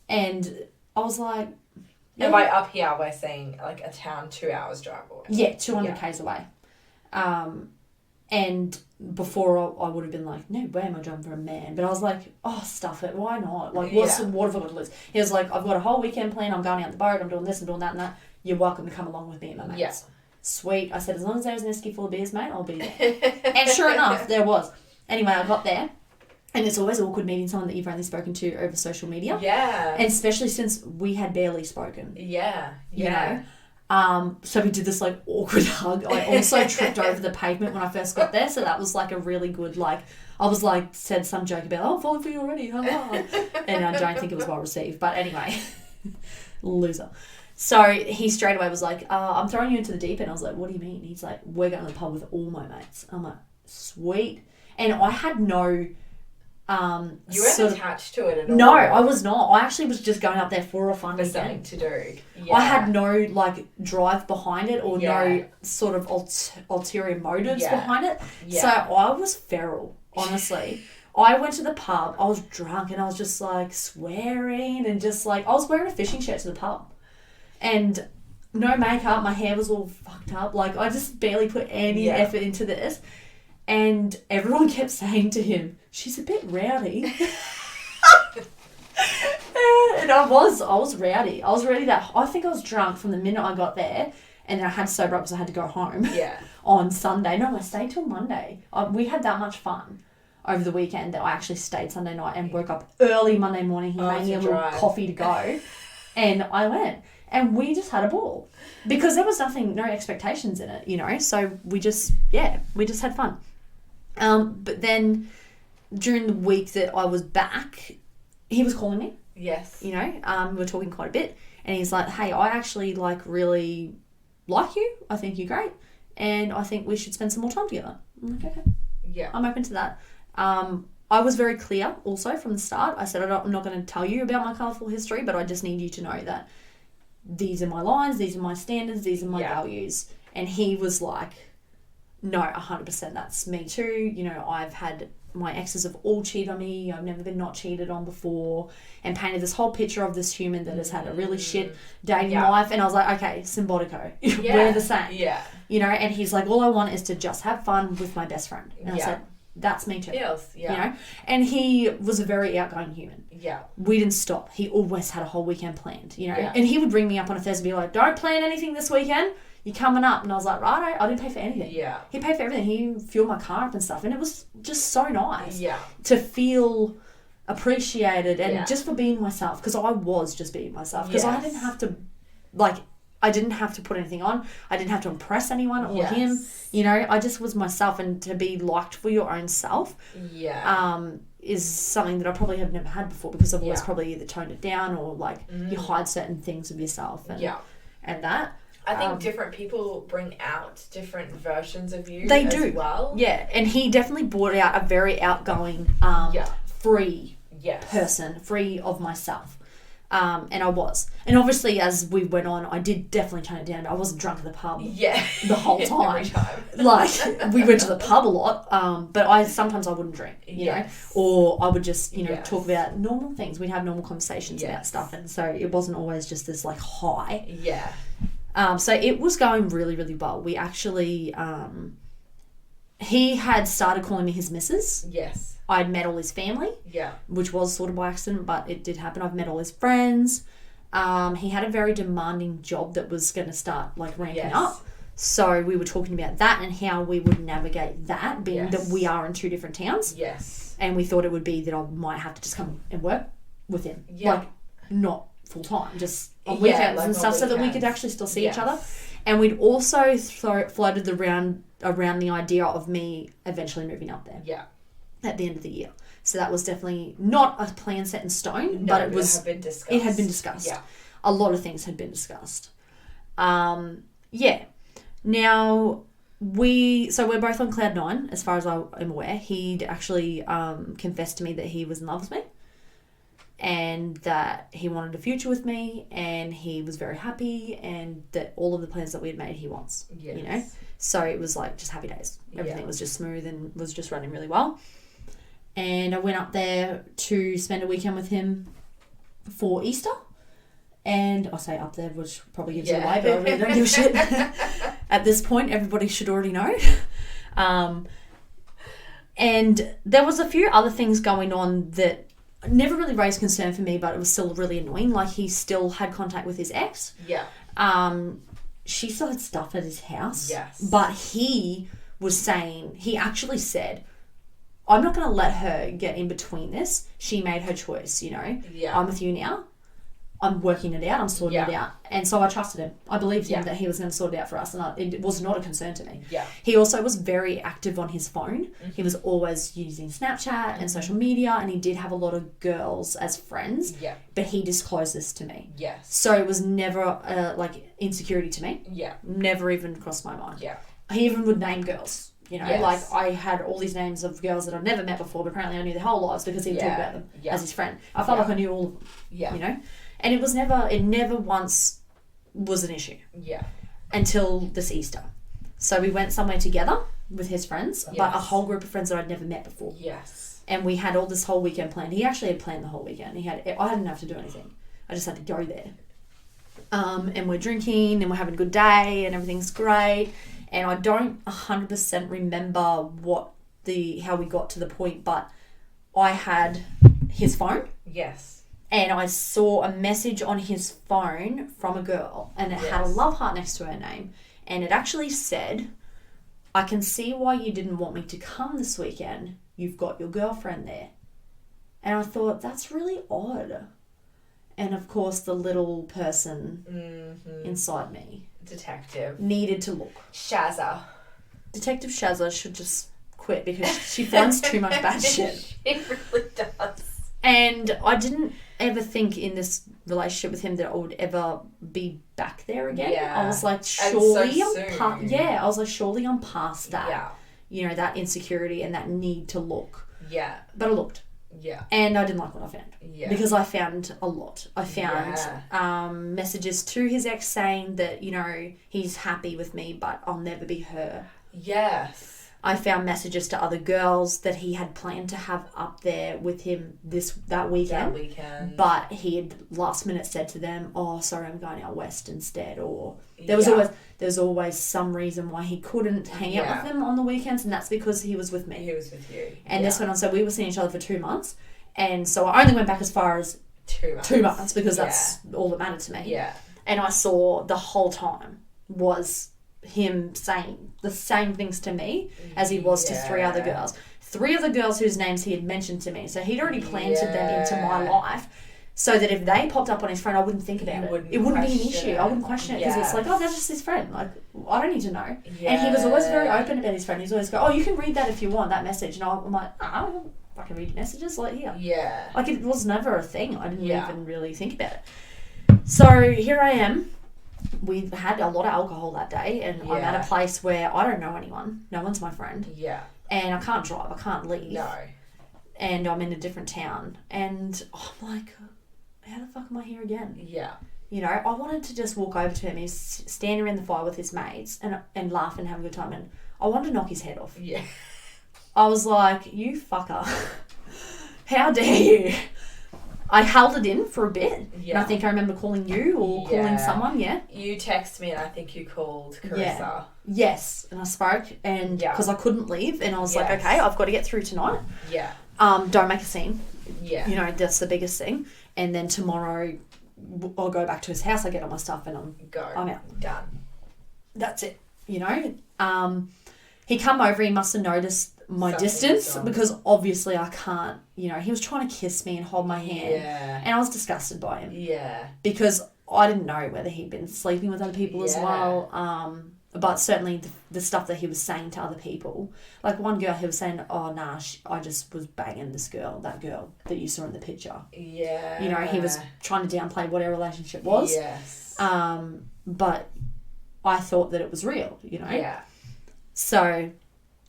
And I was like... Yeah. And by up here, we're saying like a town 2 hours drive away. Yeah, 200 k's away. And before I would have been like, no way am I driving for a man. But I was like, oh, stuff it. Why not? Like, what have I got to lose? He was like, I've got a whole weekend planned. I'm going out the boat. I'm doing this and doing that and that. You're welcome to come along with me and my mates. Yeah. Sweet. I said, as long as there's an esky full of beers, mate, I'll be there. And sure enough, there was. Anyway, I got there. And it's always awkward meeting someone that you've only spoken to over social media. Yeah. And especially since we had barely spoken. Yeah. You know? So we did this like awkward hug. I also tripped over the pavement when I first got there. So that was like a really good, like, I was like, said some joke about, oh, I'm falling for you already. And I don't think it was well received. But anyway, loser. So he straight away was like, I'm throwing you into the deep end. I was like, what do you mean? He's like, we're going to the pub with all my mates. I'm like, sweet. And I had no... you weren't attached to it at all. No, I was not. I actually was just going up there for a fun weekend. Something to do. Yeah. I had no like drive behind it or no sort of ulterior motives behind it. Yeah. So I was feral, honestly. I went to the pub, I was drunk and I was just like swearing and just like, I was wearing a fishing shirt to the pub. And no makeup, my hair was all fucked up. Like I just barely put any effort into this. And everyone kept saying to him, she's a bit rowdy. And I was rowdy. I was rowdy I think I was drunk from the minute I got there and then I had to sober up because I had to go home on Sunday. No, I stayed till Monday. We had that much fun over the weekend that I actually stayed Sunday night and woke up early Monday morning. He made me a little coffee to go and I went. And we just had a ball because there was no expectations in it, you know. So we just had fun. But then during the week that I was back, he was calling me. Yes. You know, we were talking quite a bit. And he's like, hey, I actually like really like you. I think you're great. And I think we should spend some more time together. I'm like, okay. Yeah. I'm open to that. I was very clear also from the start. I said, I'm not going to tell you about my colourful history, but I just need you to know that these are my lines, these are my standards, these are my values. And he was like, no, 100%, that's me too. You know, I've had, my exes have all cheated on me. I've never been not cheated on before. And painted this whole picture of this human that has had a really shit dating life. And I was like, okay, symbolico. We're the same. Yeah. You know, and he's like, all I want is to just have fun with my best friend. And I said, that's me too. Yes, you know? And he was a very outgoing human. Yeah. We didn't stop. He always had a whole weekend planned, you know? Yeah. And he would ring me up on a Thursday and be like, don't plan anything this weekend. You're coming up. And I was like, right, I didn't pay for anything. Yeah. He paid for everything. He fueled my car up and stuff. And it was just so nice to feel appreciated and just for being myself. Because I was just being myself. Because I didn't have to, like... I didn't have to put anything on. I didn't have to impress anyone or him. You know, I just was myself, and to be liked for your own self is something that I probably have never had before because I've always probably either toned it down or like you hide certain things of yourself and that. I think different people bring out different versions of you they as do. Well. Yeah, and he definitely brought out a very outgoing, free person, free of myself. And I was. And obviously, as we went on, I did definitely tone it down. I wasn't drunk at the pub the whole time. Every time. Like, we went to the pub a lot, but sometimes I wouldn't drink, you know? Or I would just, you know, talk about normal things. We'd have normal conversations about stuff. And so it wasn't always just this, like, high. Yeah. So it was going really, really well. We actually... he had started calling me his missus. Yes. I'd met all his family. Yeah. Which was sort of by accident, but it did happen. I've met all his friends. He had a very demanding job that was going to start, like, ramping up. So we were talking about that and how we would navigate that, being that we are in 2 different towns. Yes. And we thought it would be that I might have to just come and work with him. Yeah. Like, not full time, just on weekends and stuff, so that we could actually still see each other. And we'd also floated around the idea of me eventually moving up there. Yeah. At the end of the year. So that was definitely not a plan set in stone, but it had been discussed. It had been discussed. Yeah. A lot of things had been discussed. Yeah. Now, we're both on cloud 9, as far as I am aware. He'd actually confessed to me that he was in love with me and that he wanted a future with me and he was very happy and that all of the plans that we had made he wants. Yes. You know? So it was like just happy days. Everything was just smooth and was just running really well. And I went up there to spend a weekend with him for Easter. And I say up there, which probably gives it away, but I really don't give a shit. At this point, everybody should already know. And there was a few other things going on that never really raised concern for me, but it was still really annoying. Like, he still had contact with his ex. Yeah. She still had stuff at his house. Yes. But he actually said, I'm not going to let her get in between this. She made her choice, you know. Yeah. I'm with you now. I'm working it out. I'm sorting it out. And so I trusted him. I believed him that he was going to sort it out for us. And it was not a concern to me. Yeah. He also was very active on his phone. Mm-hmm. He was always using Snapchat and social media. And he did have a lot of girls as friends. Yeah. But he disclosed this to me. Yes. So it was never insecurity to me. Yeah. Never even crossed my mind. Yeah. He even would name girls. You know, like I had all these names of girls that I'd never met before, but apparently I knew their whole lives because he would talk about them as his friend. I felt like I knew all of them. Yeah. You know? And it never once was an issue. Yeah. Until this Easter. So we went somewhere together with his friends, but a whole group of friends that I'd never met before. Yes. And we had all this whole weekend planned. He actually had planned the whole weekend. I didn't have to do anything. I just had to go there. And we're drinking and we're having a good day and everything's great. And I don't 100% remember how we got to the point, but I had his phone. Yes. And I saw a message on his phone from a girl, and it had a love heart next to her name. And it actually said, I can see why you didn't want me to come this weekend. You've got your girlfriend there. And I thought, that's really odd. And of course, the little person inside me, detective, needed to look. Shazza. Detective Shazza should just quit because she finds too much bad shit. She really does. And I didn't ever think in this relationship with him that I would ever be back there again. Yeah. I was like, surely surely I'm past that. Yeah. You know, that insecurity and that need to look. Yeah. But I looked. Yeah. And I didn't like what I found. Yeah. Because I found a lot. I found messages to his ex saying that, you know, he's happy with me, but I'll never be her. Yes. I found messages to other girls that he had planned to have up there with him that weekend. But he had last minute said to them, oh, sorry, I'm going out west instead. Or there was always some reason why he couldn't hang out with them on the weekends, and that's because he was with me. He was with you. And this went on. So we were seeing each other for 2 months. And so I only went back as far as 2 months. 2 months because that's all that mattered to me. Yeah. And I saw the whole time was him saying the same things to me as he was to 3 other girls. 3 other girls whose names he had mentioned to me. So he'd already planted them into my life so that if they popped up on his phone, I wouldn't think about it. It wouldn't be an issue. I wouldn't question it because it's like, oh, that's just his friend. Like, I don't need to know. Yeah. And he was always very open about his friend. He's always go, oh, you can read that if you want, that message. And I'm like, I don't fucking read messages like here. Yeah. Like, it was never a thing. I didn't even really think about it. So here I am. We had a lot of alcohol that day, and I'm at a place where I don't know anyone. No one's my friend. Yeah. And I can't drive. I can't leave. No. And I'm in a different town. And I'm like, how the fuck am I here again? Yeah. You know, I wanted to just walk over to him. He's standing around the fire with his mates and laugh and have a good time. And I wanted to knock his head off. Yeah. I was like, you fucker. How dare you? I held it in for a bit. Yeah. And I think I remember calling you or calling someone, You texted me and I think you called Carissa. Yeah. Yes. And I spoke and because I couldn't leave and I was like, okay, I've got to get through tonight. Yeah. Don't make a scene. Yeah. You know, that's the biggest thing. And then tomorrow I'll go back to his house, I get all my stuff and I'm out. Done. That's it. you know. He come over, he must have noticed my distance because obviously I can't, you know, he was trying to kiss me and hold my hand. Yeah. And I was disgusted by him. Yeah. Because I didn't know whether he'd been sleeping with other people as well. But certainly the stuff that he was saying to other people. Like one girl, he was saying, oh, nah, I just was banging this girl, that girl that you saw in the picture. Yeah. You know, he was trying to downplay what our relationship was. Yes. But I thought that it was real, you know. Yeah. So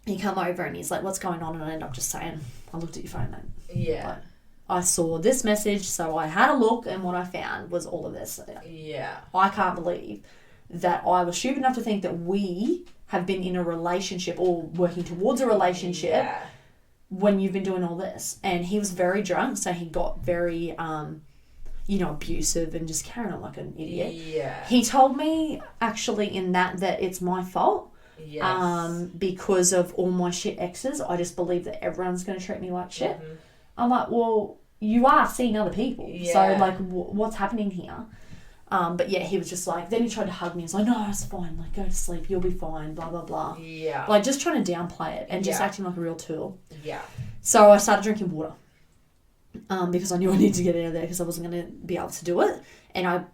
he come over and he's like, what's going on? And I end up just saying, I looked at your phone, mate. Yeah. Like, I saw this message, so I had a look, and what I found was all of this. Yeah. I can't believe that I was stupid enough to think that we have been in a relationship or working towards a relationship when you've been doing all this. And he was very drunk, so he got very, you know, abusive and just carrying on like an idiot. Yeah. He told me, actually, in that it's my fault. Yes. Because of all my shit exes. I just believe that everyone's going to treat me like shit. Mm-hmm. I'm like, well, you are seeing other people. Yeah. So, like, what's happening here? But yeah, he was just like, then he tried to hug me. He was like, no, it's fine. Like, go to sleep. You'll be fine. Blah, blah, blah. Yeah. Like, just trying to downplay it and just acting like a real tool. Yeah. So I started drinking water. Because I knew I needed to get out of there because I wasn't going to be able to do it. And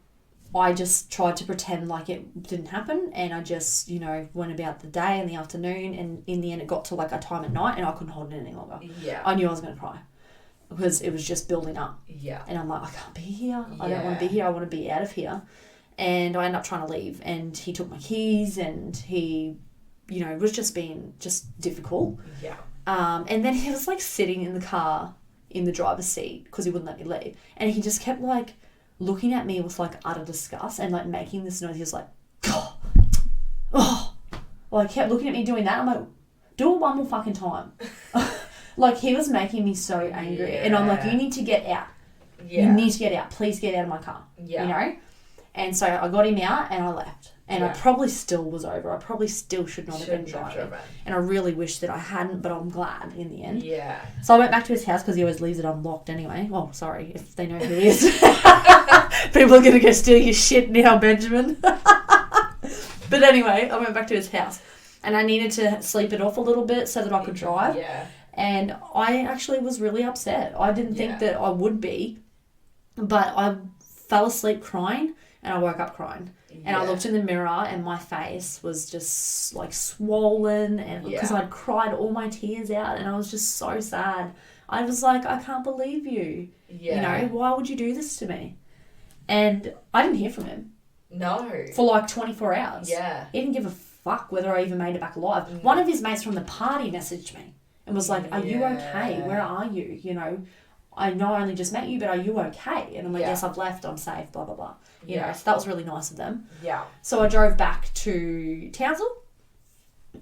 I just tried to pretend like it didn't happen, and I just, you know, went about the day and the afternoon, and in the end it got to like a time at night and I couldn't hold it any longer. Yeah. I knew I was going to cry because it was just building up. Yeah. And I'm like, I can't be here. I don't want to be here. I want to be out of here. And I ended up trying to leave, and he took my keys, and he, you know, was just being difficult. Yeah. And then he was like sitting in the car in the driver's seat because he wouldn't let me leave, and he just kept like looking at me with like utter disgust and like making this noise. He was like, oh, like kept looking at me doing that. I'm like, do it one more fucking time. Like he was making me so angry, and I'm like, you need to get out. Yeah. You need to get out. Please get out of my car. Yeah. You know. And so I got him out and I left. And I probably still was over. I probably still should not have been driving. And I really wish that I hadn't, but I'm glad in the end. Yeah. So I went back to his house because he always leaves it unlocked anyway. Well, sorry, if they know who he is. People are going to go steal your shit now, Benjamin. But anyway, I went back to his house. And I needed to sleep it off a little bit so that I could drive. Yeah. And I actually was really upset. I didn't think that I would be. But I fell asleep crying and I woke up crying. And I looked in the mirror and my face was just like swollen, and because I'd cried all my tears out and I was just so sad. I was like, I can't believe you. Yeah. You know, why would you do this to me? And I didn't hear from him. No. For like 24 hours. Yeah. He didn't give a fuck whether I even made it back alive. Mm. One of his mates from the party messaged me and was like, are you okay? Where are you? You know, I know I only just met you, but are you okay? And I'm like, yes, I've left. I'm safe, blah, blah, blah. You know, so that was really nice of them. Yeah. So I drove back to Townsville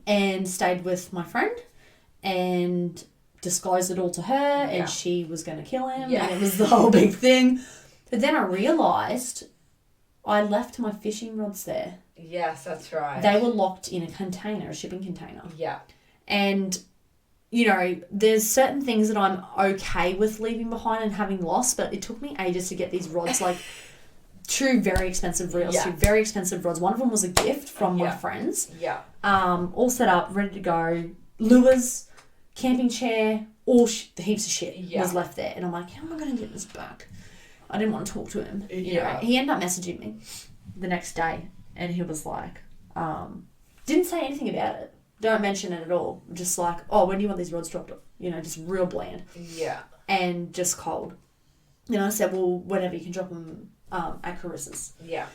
and stayed with my friend and disclosed it all to her, and she was going to kill him, and it was the whole big thing. But then I realised I left my fishing rods there. Yes, that's right. They were locked in a container, a shipping container. Yeah. And, you know, there's certain things that I'm okay with leaving behind and having lost, but it took me ages to get these rods, like two very expensive reels, two very expensive rods. One of them was a gift from my friends. Yeah. All set up, ready to go. Lures, camping chair, all heaps of shit was left there. And I'm like, how am I going to get this back? I didn't want to talk to him. You know, he ended up messaging me the next day, and he was like, didn't say anything about it. Don't mention it at all. Just like, oh, when do you want these rods dropped off? You know, just real bland. Yeah. And just cold. And I said, well, whenever you can drop them at Carissa's. Yeah.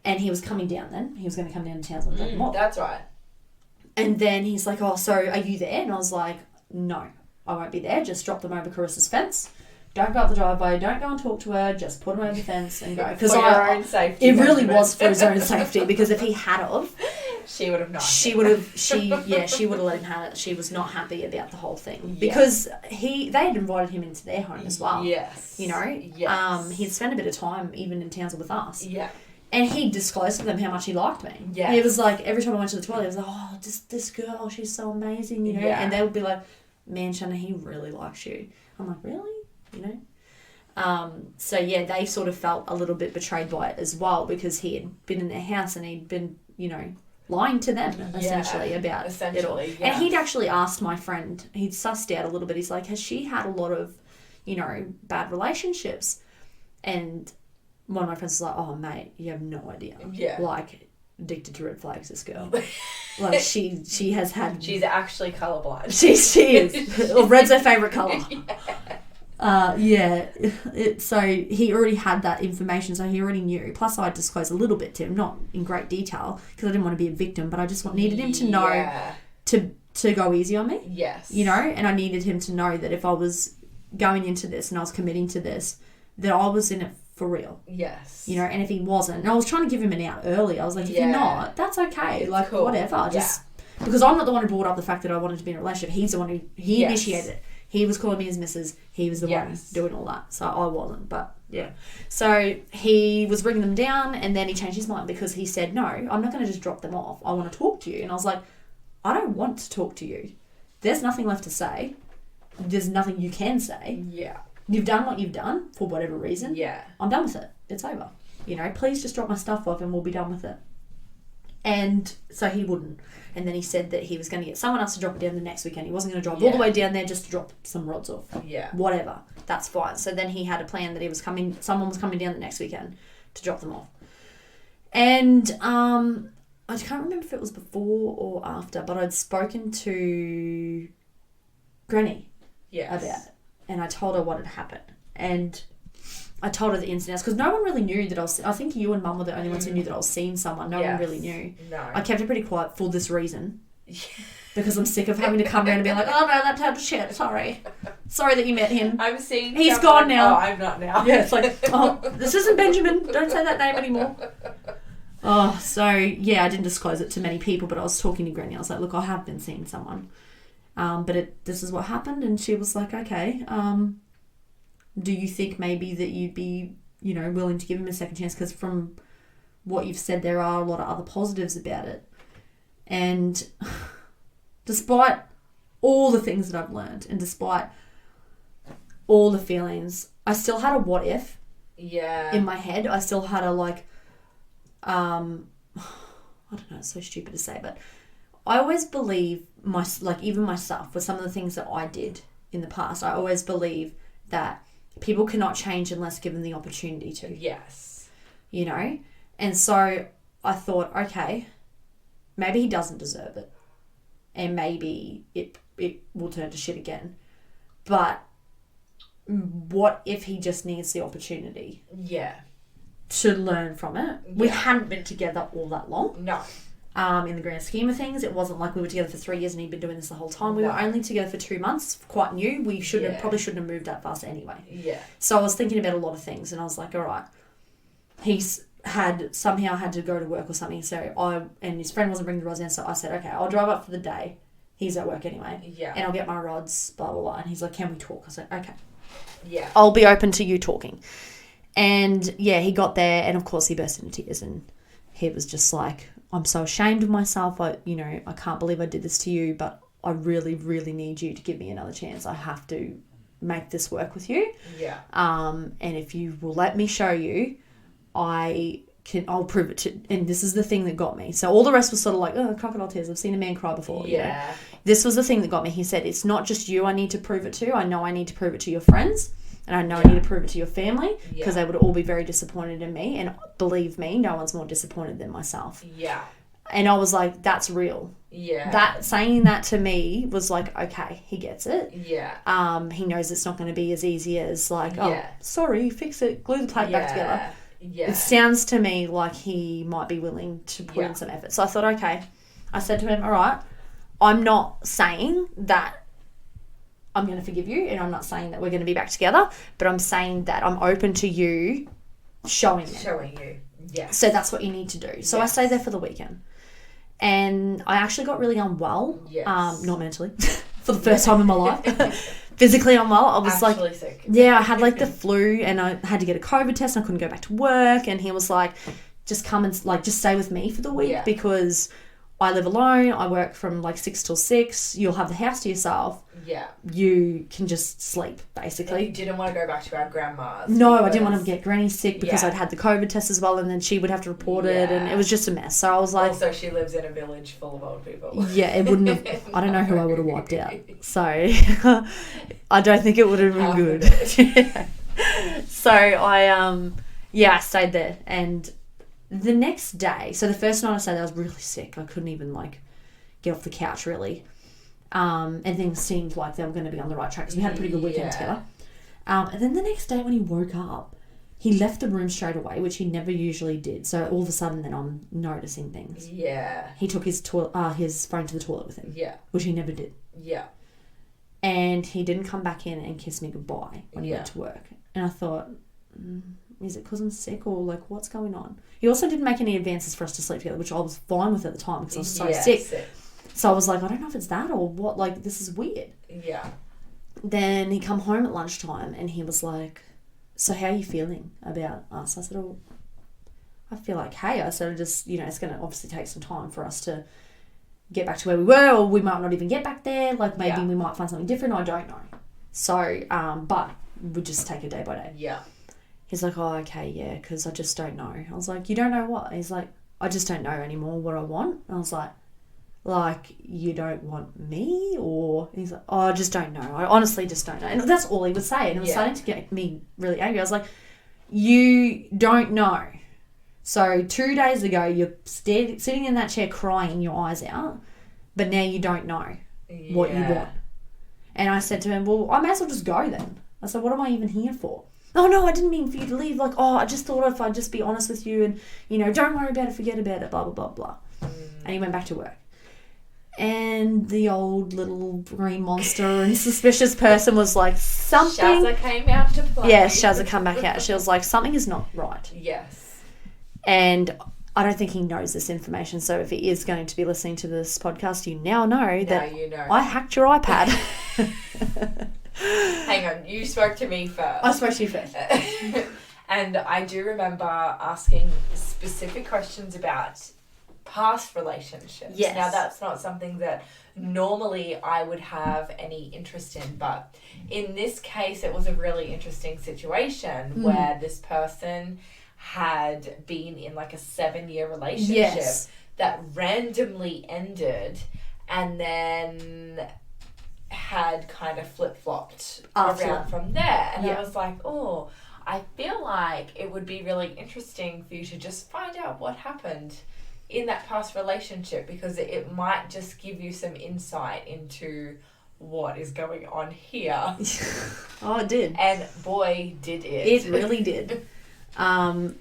And he was coming down then. He was going to come down to Townsville and drop them off. That's right. And then he's like, oh, so are you there? And I was like, no, I won't be there. Just drop them over Carissa's fence. Don't go up the driveway. Don't go and talk to her. Just put them over the fence and go. For your own safety. It really was for his own safety, because if he had of, she would have not. She would have let him have it. She was not happy about the whole thing because they had invited him into their home as well. Yes. You know. Yes. He'd spent a bit of time even in Townsville with us. Yeah. And he disclosed to them how much he liked me. Yeah. He was like, every time I went to the toilet, he was like, oh, just this girl, she's so amazing, you know. Yeah. And they would be like, man, Shaynon, he really likes you. I'm like, really? You know. So yeah, they sort of felt a little bit betrayed by it as well, because he had been in their house and he'd been, you know, lying to them essentially about it all. Yes. And he'd actually asked my friend, he'd sussed out a little bit. He's like, has she had a lot of, bad relationships? And one of my friends was like, oh mate, you have no idea. Yeah. Like, addicted to red flags, this girl. Like she has had. She's actually colourblind. She is. Well, red's her favourite colour. So he already had that information, so he already knew. Plus, I disclosed a little bit to him, not in great detail, because I didn't want to be a victim, but I just needed him to know to go easy on me. Yes. And I needed him to know that if I was going into this and I was committing to this, that I was in it for real. Yes. And if he wasn't, and I was trying to give him an out early. I was like, if you're not, that's okay. Like, cool. whatever. Just because I'm not the one who brought up the fact that I wanted to be in a relationship. He's the one who initiated it. He was calling me his missus. He was the one doing all that. So I wasn't, but yeah. So he was bringing them down, and then he changed his mind because he said, no, I'm not going to just drop them off. I want to talk to you. And I was like, I don't want to talk to you. There's nothing left to say. There's nothing you can say. Yeah. You've done what you've done for whatever reason. Yeah. I'm done with it. It's over. Please just drop my stuff off and we'll be done with it. And so he wouldn't. And then he said that he was going to get someone else to drop it down the next weekend. He wasn't going to drive all the way down there just to drop some rods off. Yeah. Whatever. That's fine. So then he had a plan that someone was coming down the next weekend to drop them off. And I can't remember if it was before or after, but I'd spoken to Granny about it. And I told her what had happened. And I told her the ins and outs because no one really knew that I think you and Mum were the only ones who knew that I was seeing someone. No one really knew. No. I kept it pretty quiet for this reason. Because I'm sick of having to come around and be like, oh no, that type of shit, sorry that you met him. I'm seeing He's gone now. Oh, I'm not now. Yeah, it's like, oh, this isn't Benjamin. Don't say that name anymore. Oh, so yeah, I didn't disclose it to many people, but I was talking to Granny. I was like, look, I have been seeing someone. But this is what happened. And she was like, okay, do you think maybe that you'd be, willing to give him a second chance? Because from what you've said, there are a lot of other positives about it. And despite all the things that I've learned and despite all the feelings, I still had a what if in my head. I still had a I don't know, it's so stupid to say, but I always believe even myself with some of the things that I did in the past, I always believe that people cannot change unless given the opportunity to. Yes. And so I thought, okay, maybe he doesn't deserve it. And maybe it will turn to shit again. But what if he just needs the opportunity? Yeah. To learn from it. Yeah. We hadn't been together all that long. No. In the grand scheme of things, it wasn't like we were together for 3 years and he'd been doing this the whole time. We were only together for 2 months, quite new. We probably shouldn't have moved that fast anyway. Yeah. So I was thinking about a lot of things and I was like, all right, he's somehow had to go to work or something. So and his friend wasn't bringing the rods in. So I said, okay, I'll drive up for the day. He's at work anyway. Yeah. And I'll get my rods, blah, blah, blah. And he's like, can we talk? I said, okay. Yeah. I'll be open to you talking. And yeah, he got there and of course he burst into tears and he was just like, I'm so ashamed of myself. I can't believe I did this to you, but I really, really need you to give me another chance. I have to make this work with you. Yeah. And if you will let me show you, I'll prove it to, and this is the thing that got me. So all the rest was sort of like, oh, crocodile tears. I've seen a man cry before. Yeah. This was the thing that got me. He said, it's not just you I need to prove it to. I know I need to prove it to your friends. And I know I need to prove it to your family because they would all be very disappointed in me. And believe me, no one's more disappointed than myself. Yeah. And I was like, that's real. Yeah. Saying that to me was like, okay, he gets it. Yeah. He knows it's not going to be as easy as like, oh, sorry, fix it, glue the plate back together. Yeah. It sounds to me like he might be willing to put in some effort. So I thought, okay. I said to him, all right, I'm not saying that I'm going to forgive you and I'm not saying that we're going to be back together, but I'm saying that I'm open to you showing me. Showing you. Yeah. So that's what you need to do. So I stayed there for the weekend. And I actually got really unwell. Yes. Not mentally. For the first time in my life. Physically unwell. I was actually like sick. Yeah, I had like the flu and I had to get a COVID test and I couldn't go back to work and he was like, just come and just stay with me for the week because I live alone. I work from like 6 till 6. You'll have the house to yourself. Yeah. You can just sleep, basically. And you didn't want to go back to our grandma's. No, I didn't want to get Granny sick because Yeah. I'd had the COVID test as well, and then she would have to report it, and it was just a mess. So I was like... Also, she lives in a village full of old people. Yeah, it wouldn't have... I don't know who I would have wiped out. So I don't think it would have been good. So I stayed there, and the next day, so the first night I stayed there, I was really sick. I couldn't even like get off the couch really, and things seemed like they were going to be on the right track because we had a pretty good weekend together. And then the next day when he woke up, he left the room straight away, which he never usually did. So all of a sudden then I'm noticing things. Yeah. He took his phone to the toilet with him. Yeah. Which he never did. Yeah. And he didn't come back in and kiss me goodbye when he went to work. And I thought, is it because I'm sick or like what's going on? He also didn't make any advances for us to sleep together, which I was fine with at the time because I was so sick. So I was like, I don't know if it's that or what, like this is weird. Yeah. Then he come home at lunchtime and he was like, so how are you feeling about us? I said, oh, I feel like, hey, I said, just, it's going to obviously take some time for us to get back to where we were, or we might not even get back there. Like maybe we might find something different. I don't know. So, but we just take it day by day. Yeah. He's like, oh, okay, yeah, because I just don't know. I was like, you don't know what? He's like, I just don't know anymore what I want. And I was like, you don't want me? Or he's like, oh, I just don't know. I honestly just don't know. And that's all he would say. And it was starting to get me really angry. I was like, you don't know. So 2 days ago, you're sitting in that chair crying your eyes out, but now you don't know what you want. And I said to him, well, I may as well just go then. I said, what am I even here for? Oh, no, I didn't mean for you to leave. Like, oh, I just thought if I'd just be honest with you and, don't worry about it, forget about it, blah, blah, blah, blah. And he went back to work. And the old little green monster and suspicious person was like, something... Shazza came out to play. Yeah, Shazza come back out. She was like, something is not right. Yes. And I don't think he knows this information. So if he is going to be listening to this podcast, you now know that I hacked your iPad. Hang on, you spoke to me first. I spoke to you first. And I do remember asking specific questions about past relationships. Yes. Now, that's not something that normally I would have any interest in, but in this case, it was a really interesting situation where this person had been in like a 7-year relationship that randomly ended and then had kind of flip-flopped around from there. And I was like, oh, I feel like it would be really interesting for you to just find out what happened in that past relationship, because it might just give you some insight into what is going on here. Oh, it did. And boy, did it. It really did. And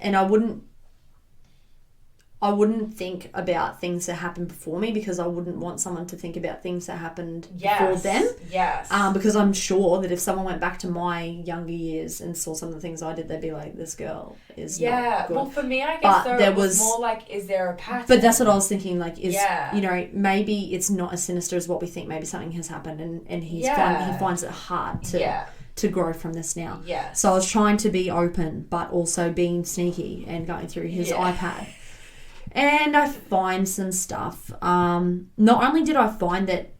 I wouldn't think about things that happened before me, because I wouldn't want someone to think about things that happened before them. Yes. Because I'm sure that if someone went back to my younger years and saw some of the things I did, they'd be like, this girl is not good. Well, for me, I guess it was more like, is there a pattern? But that's what I was thinking, like, is, maybe it's not as sinister as what we think. Maybe something has happened and he finds it hard to grow from this now. Yeah. So I was trying to be open, but also being sneaky and going through his iPad. And I find some stuff. Not only did I find that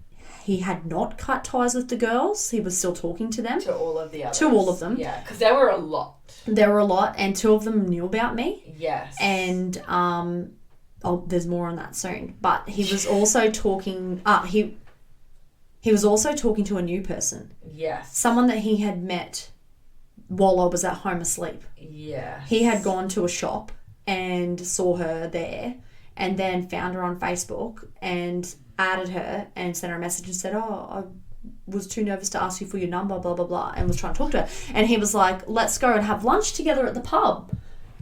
he had not cut ties with the girls, he was still talking to them. To all of the others. To all of them. Yeah, because there were a lot. There were a lot, and 2 of them knew about me. Yes. And, there's more on that soon. But he was also talking, he was also talking to a new person. Yes. Someone that he had met while I was at home asleep. Yeah. He had gone to a shop and saw her there, and then found her on Facebook and added her and sent her a message and said, oh, I was too nervous to ask you for your number, blah, blah, blah, and was trying to talk to her. And he was like, let's go and have lunch together at the pub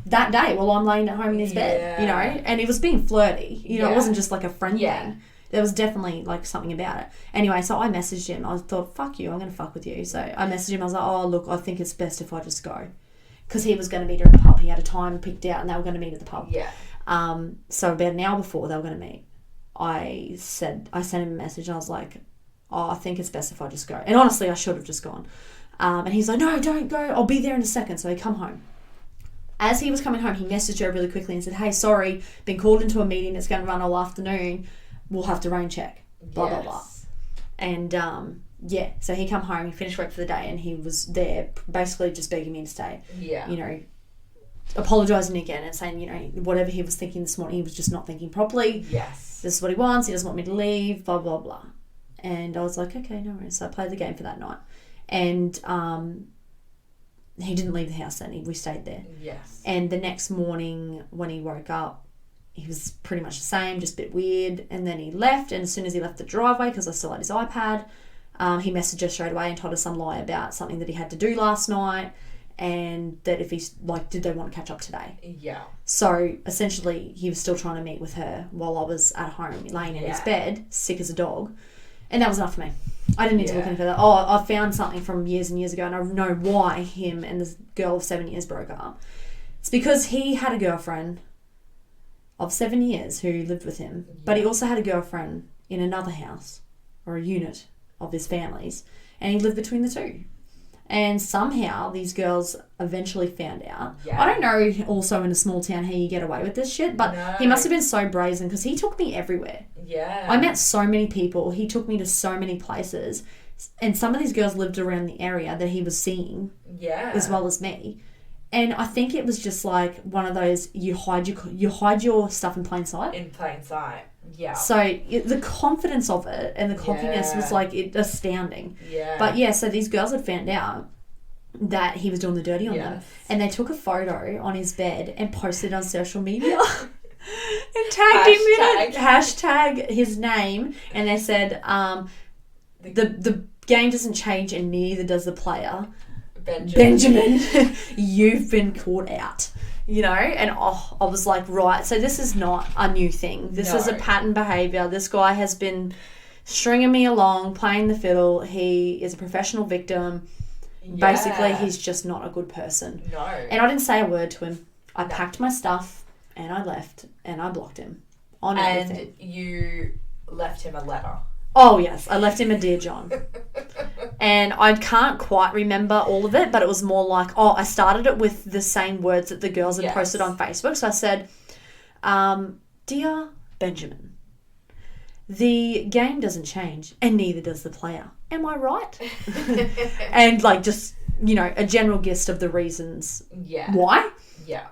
that day while I'm laying at home in his bed, and he was being flirty, it wasn't just like a friend thing. There was definitely like something about it. Anyway, so I messaged him. I thought, fuck you, I'm going to fuck with you. So I messaged him. I was like, oh, look, I think it's best if I just go. Because he was going to meet her at the pub. He had a time picked out and they were going to meet at the pub. Yeah. So about an hour before they were going to meet, I sent him a message. I was like, oh, I think it's best if I just go. And honestly, I should have just gone. And he's like, no, don't go. I'll be there in a second. So he come home. As he was coming home, he messaged her really quickly and said, hey, sorry, been called into a meeting that's going to run all afternoon. we'll have to rain check, blah, blah, blah. And, so he come home, he finished work for the day, and he was there basically just begging me to stay. Yeah. You know, apologising again and saying, you know, whatever he was thinking this morning, he was just not thinking properly. Yes. This is what he wants. He doesn't want me to leave, blah, blah, blah. And I was like, okay, no worries. So I played the game for that night. And he didn't leave the house then. We stayed there. Yes. And the next morning when he woke up, he was pretty much the same, just a bit weird. And then he left. And as soon as he left the driveway, because I still had his iPad, he messaged us straight away and told us some lie about something that he had to do last night. And that if he's like, did they want to catch up today? Yeah. So essentially, he was still trying to meet with her while I was at home, laying in his bed, sick as a dog. And that was enough for me. I didn't need to look any further. Oh, I found something from years and years ago, and I know why him and this girl of 7 years broke up. It's because he had a girlfriend of 7 years who lived with him, but he also had a girlfriend in another house or a unit of his family's, and he lived between the two. And somehow these girls eventually found out. Yeah. I don't know also in a small town how you get away with this shit, but he must have been so brazen because he took me everywhere. Yeah. I met so many people. He took me to so many places. And some of these girls lived around the area that he was seeing as well as me. And I think it was just like one of those, you hide your stuff in plain sight. In plain sight. Yeah. So the confidence of it and the cockiness was like astounding. Yeah. But so these girls had found out that he was doing the dirty on them, and they took a photo on his bed and posted it on social media and tagged him in it. Hashtag his name, and they said, the game doesn't change and neither does the player. Benjamin, you've been caught out. You know, and I was like, right, so this is not a new thing. This is a pattern behaviour. This guy has been stringing me along, playing the fiddle. He is a professional victim. Yeah. Basically, he's just not a good person. No. And I didn't say a word to him. I packed my stuff and I left and I blocked him on everything. And you left him a letter. Oh, yes. I left him a Dear John. And I can't quite remember all of it, but it was more like, I started it with the same words that the girls had posted on Facebook. So I said, Dear Benjamin, the game doesn't change and neither does the player. Am I right? And like just, you know, a general gist of the reasons why. Yeah.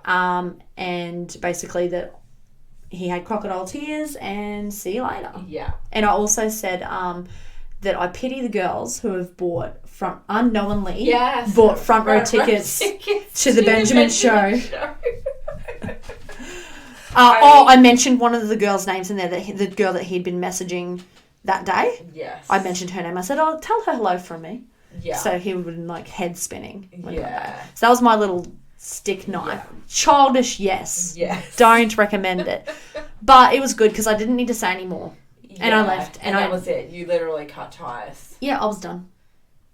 And basically that he had crocodile tears and see you later. Yeah. And I also said that I pity the girls who have bought unknowingly bought front row tickets to the Benjamin show. I mentioned one of the girls' names in there, the girl that he'd been messaging that day. Yes. I mentioned her name. I said, tell her hello from me. Yeah. So he would like head spinning. Yeah. So that was my little stick knife. Yeah. Childish, yes. Yes. Don't recommend it. But it was good because I didn't need to say any more. Yeah. And I left. And that was it. You literally cut ties. Yeah, I was done.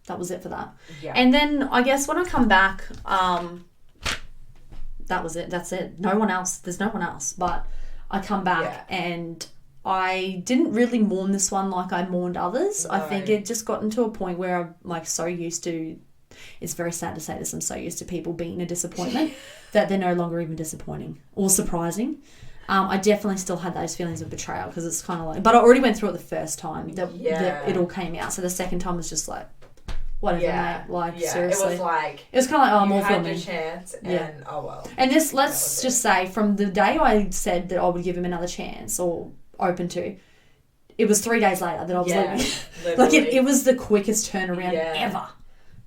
That was it for that. Yeah. And then I guess when I come back, that was it. That's it. No one else. There's no one else. But I come back and I didn't really mourn this one like I mourned others. No. I think it just gotten to a point where I'm like so used to, it's very sad to say this, I'm so used to people being a disappointment that they're no longer even disappointing or surprising. I definitely still had those feelings of betrayal because it's kind of like, but I already went through it the first time that it all came out. So the second time was just like, whatever, mate. Like, seriously. It was like, it was kind of like, I'm all filming. You had your chance and oh well. And this, let's just say, from the day I said that I would give him another chance or open to, it was 3 days later that I was leaving. Like, it was the quickest turnaround ever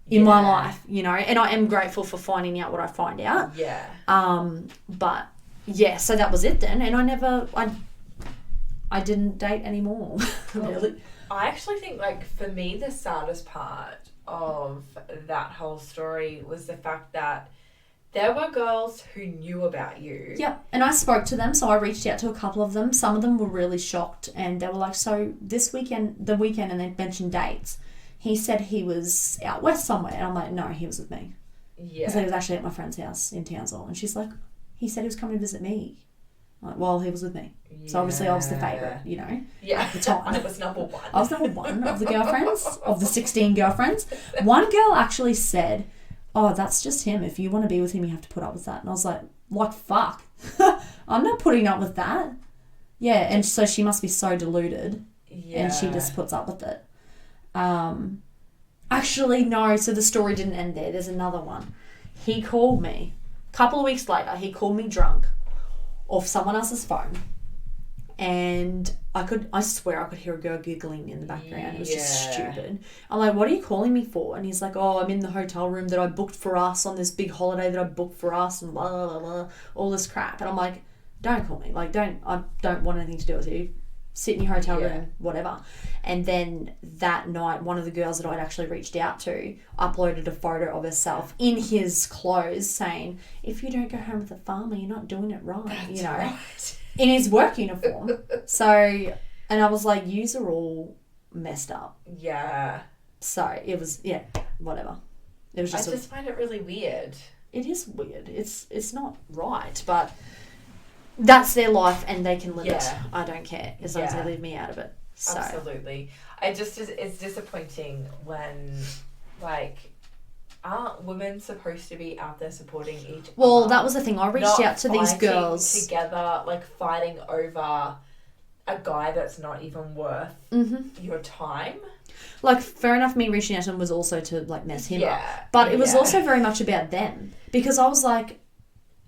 in my life, you know, and I am grateful for finding out what I find out. Yeah. But, yeah, so that was it then, and I didn't date anymore, really. I actually think, like, for me, the saddest part of that whole story was the fact that there were girls who knew about you. Yeah, and I spoke to them, so I reached out to a couple of them. Some of them were really shocked, and they were like, so this weekend, and they mentioned dates, he said he was out west somewhere, and I'm like, no, he was with me. Yeah. Because he was actually at my friend's house in Townsville, and she's like, he said he was coming to visit me. I'm like, well, he was with me. So obviously I was the favourite, you know, at the time. I was number one. I was number one of the girlfriends, of the 16 girlfriends. One girl actually said, oh, that's just him. If you want to be with him, you have to put up with that. And I was like, fuck. I'm not putting up with that. Yeah, and so she must be so deluded. Yeah. And she just puts up with it. Actually, no, so the story didn't end there. There's another one. He called me. A couple of weeks later, he called me drunk off someone else's phone. And I swear I could hear a girl giggling in the background. It was just stupid. I'm like, what are you calling me for? And he's like, oh, I'm in the hotel room that I booked for us on this big holiday that I booked for us and blah, blah, blah, blah, all this crap. And I'm like, don't call me. Like, I don't want anything to do with you. Sit in your hotel room, whatever. And then that night, one of the girls that I'd actually reached out to uploaded a photo of herself in his clothes saying, if you don't go home with a farmer, you're not doing it right. That's you know. right. In his work uniform. So, and I was like, yous are all messed up. Yeah. So it was, whatever. It was just. I just find it really weird. It is weird. It's not right, but that's their life and they can live it. I don't care as long as they leave me out of it. So. Absolutely. It's disappointing when, like, aren't women supposed to be out there supporting each other? Well, that was the thing. I reached out to these fighting girls together, like fighting over a guy that's not even worth your time. Like, fair enough, me reaching out to him was also to, like, mess him up. Yeah. But it was also very much about them. Because I was like,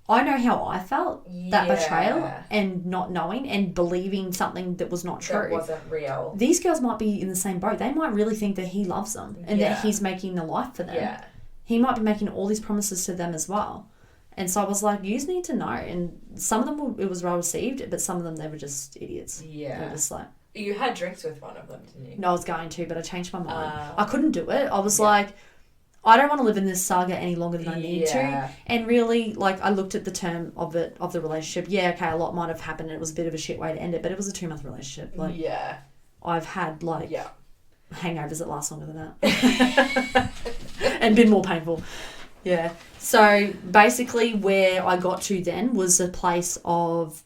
I know how I felt, that betrayal and not knowing and believing something that was not true. That wasn't real. These girls might be in the same boat. They might really think that he loves them and that he's making the life for them. Yeah. He might be making all these promises to them as well. And so I was like, you need to know. And some of them, it was well received, but some of them, they were just idiots. Yeah. They were just like... You had drinks with one of them, didn't you? No, I was going to, but I changed my mind. I couldn't do it. I was like... I don't want to live in this saga any longer than I need to. And really, like, I looked at the term of the relationship. Yeah, okay, a lot might have happened and it was a bit of a shit way to end it, but it was a 2-month relationship. Like, I've had, like, hangovers that last longer than that. And been more painful. Yeah. So, basically, where I got to then was a place of...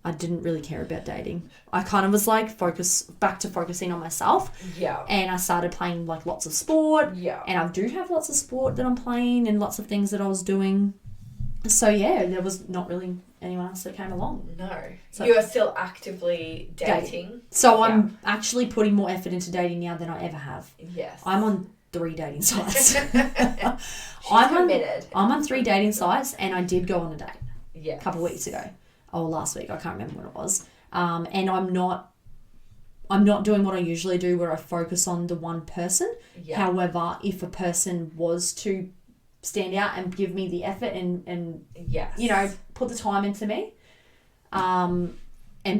I didn't really care about dating. I kind of was like back to focusing on myself. Yeah. And I started playing like lots of sport. Yeah. And I do have lots of sport that I'm playing and lots of things that I was doing. So yeah, there was not really anyone else that came along. No. So, you are still actively dating. So I'm actually putting more effort into dating now than I ever have. Yes. I'm on 3 dating sites. I'm committed. I'm on 3 dating sites and I did go on a date. Yeah. A couple of weeks ago. Or last week, I can't remember when it was. And I'm not doing what I usually do where I focus on the one person. Yeah. However, if a person was to stand out and give me the effort and you know, put the time into me, and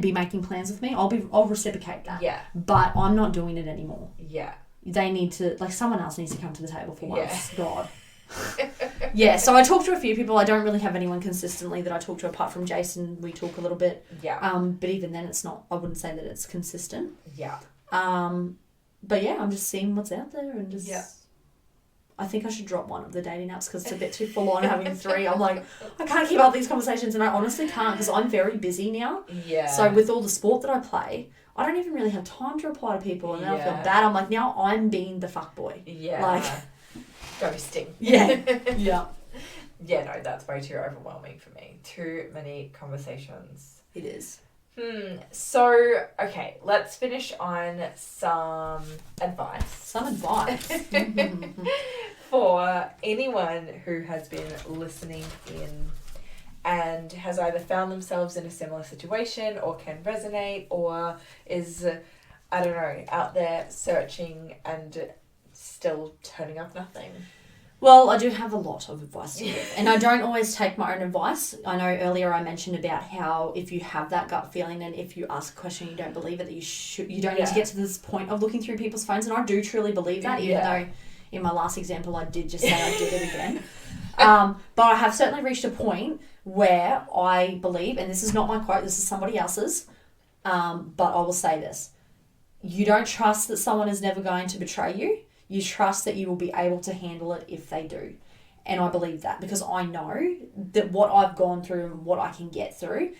be making plans with me, I'll reciprocate that. Yeah. But I'm not doing it anymore. Yeah. They need to, like, someone else needs to come to the table for once. God. Yeah, so I talk to a few people. I don't really have anyone consistently that I talk to apart from Jason. We talk a little bit. Yeah. But even then, it's not, I wouldn't say that it's consistent. Yeah. But yeah, I'm just seeing what's out there and just... Yeah. I think I should drop one of the dating apps because it's a bit too full on having 3. I'm like, I can't keep up these conversations and I honestly can't because I'm very busy now. Yeah. So with all the sport that I play, I don't even really have time to reply to people and then I feel bad. I'm like, now I'm being the fuckboy. Yeah. Like... Ghosting. Yeah. Yeah. Yeah, no, that's way too overwhelming for me. Too many conversations. It is. So, okay, let's finish on some advice. For anyone who has been listening in and has either found themselves in a similar situation or can resonate or is, I don't know, out there searching and still turning up nothing. Well, I do have a lot of advice to give, and I don't always take my own advice. I know earlier I mentioned about how if you have that gut feeling and if you ask a question and you don't believe it, that you don't need to get to this point of looking through people's phones, and I do truly believe that, even though in my last example I did just say I did it again. But I have certainly reached a point where I believe, and this is not my quote, this is somebody else's, but I will say this. You don't trust that someone is never going to betray you. You trust that you will be able to handle it if they do. And I believe that because I know that what I've gone through and what I can get through,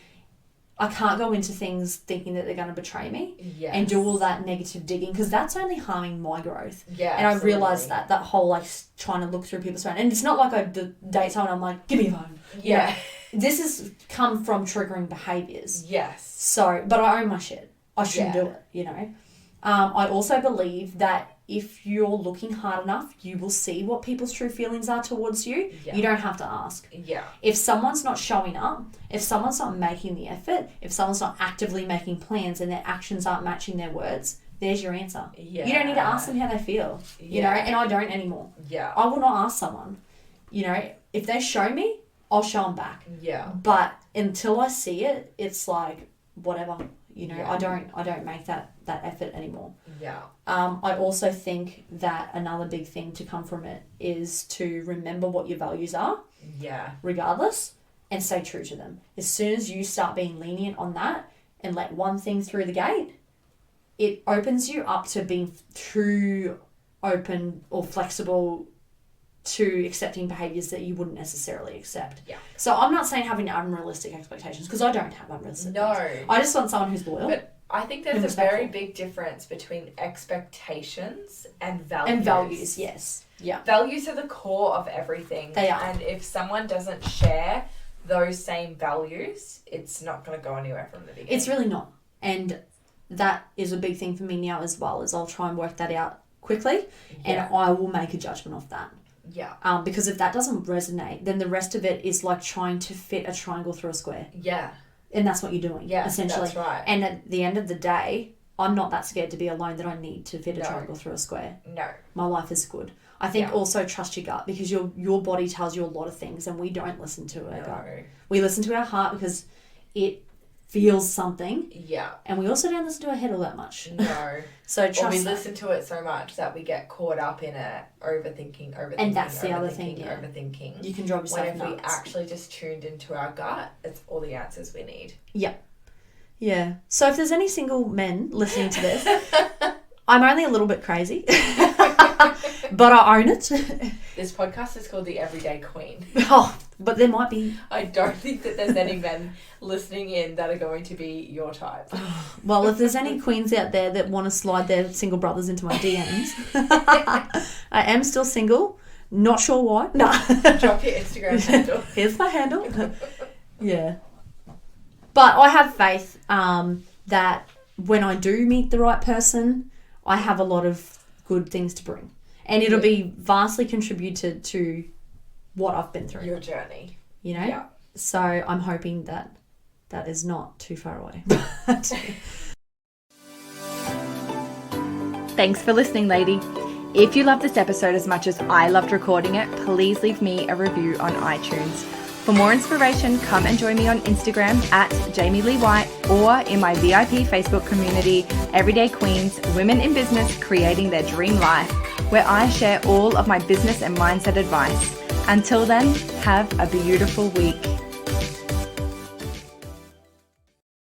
I can't go into things thinking that they're going to betray me and do all that negative digging because that's only harming my growth. Yeah, and I realised that whole like trying to look through people's phone. And it's not like I date someone I'm like, give me your phone. Yeah. this has come from triggering behaviours. Yes. So, but I own my shit. I shouldn't do it, you know. I also believe that if you're looking hard enough, you will see what people's true feelings are towards you. Yeah. You don't have to ask. Yeah. If someone's not showing up, if someone's not making the effort, if someone's not actively making plans and their actions aren't matching their words, there's your answer. Yeah. You don't need to ask them how they feel, you know, and I don't anymore. Yeah. I will not ask someone, you know, if they show me, I'll show them back. Yeah. But until I see it, it's like, whatever, you know, Yeah. I don't make that effort anymore. Yeah. I also think that another big thing to come from it is to remember what your values are, Yeah. regardless, and stay true to them. As soon as you start being lenient on that and let one thing through the gate, it opens you up to being too open or flexible to accepting behaviours that you wouldn't necessarily accept. Yeah. So I'm not saying having unrealistic expectations, because I don't have unrealistic No. ones. I just want someone who's loyal. But I think there's And a very respectful. big difference between expectations and values. And values, yes. Yeah. Values are the core of everything. They are. And if someone doesn't share those same values, it's not going to go anywhere from the beginning. It's really not. And that is a big thing for me now as well, is I'll try and work that out quickly and I will make a judgment off that. Yeah. Because if that doesn't resonate, then the rest of it is like trying to fit a triangle through a square. Yeah. And that's what you're doing, Yeah, essentially. that's right. And at the end of the day, I'm not that scared to be alone that I need to fit a triangle through a square. No. My life is good. I think also trust your gut, because your body tells you a lot of things and we don't listen to our gut. We listen to our heart because it feels something. Yeah. And we also don't listen to our head all that much. No. So trust Or we that. listen to it so much that we get caught up in it, overthinking. And that's the other thing, overthinking. You can drive yourself When if we nuts. actually just tuned into our gut, it's all the answers we need. Yeah. Yeah. So if there's any single men listening to this, I'm only a little bit crazy, but I own it. This podcast is called The Everyday Queen. Oh, but there might be. I don't think that there's any men listening in that are going to be your type. Well, if there's any queens out there that want to slide their single brothers into my DMs, I am still single. Not sure why. No. Drop your Instagram handle. Here's my handle. Yeah. But I have faith that when I do meet the right person, I have a lot of good things to bring. And it'll be vastly contributed to what I've been through. Your journey. You know? Yeah. So I'm hoping that that is not too far away. Thanks for listening, lady. If you love this episode as much as I loved recording it, please leave me a review on iTunes. For more inspiration, come and join me on Instagram at Jamie Lee White or in my VIP Facebook community, Everyday Queens, Women in Business Creating Their Dream Life, where I share all of my business and mindset advice. Until then, have a beautiful week.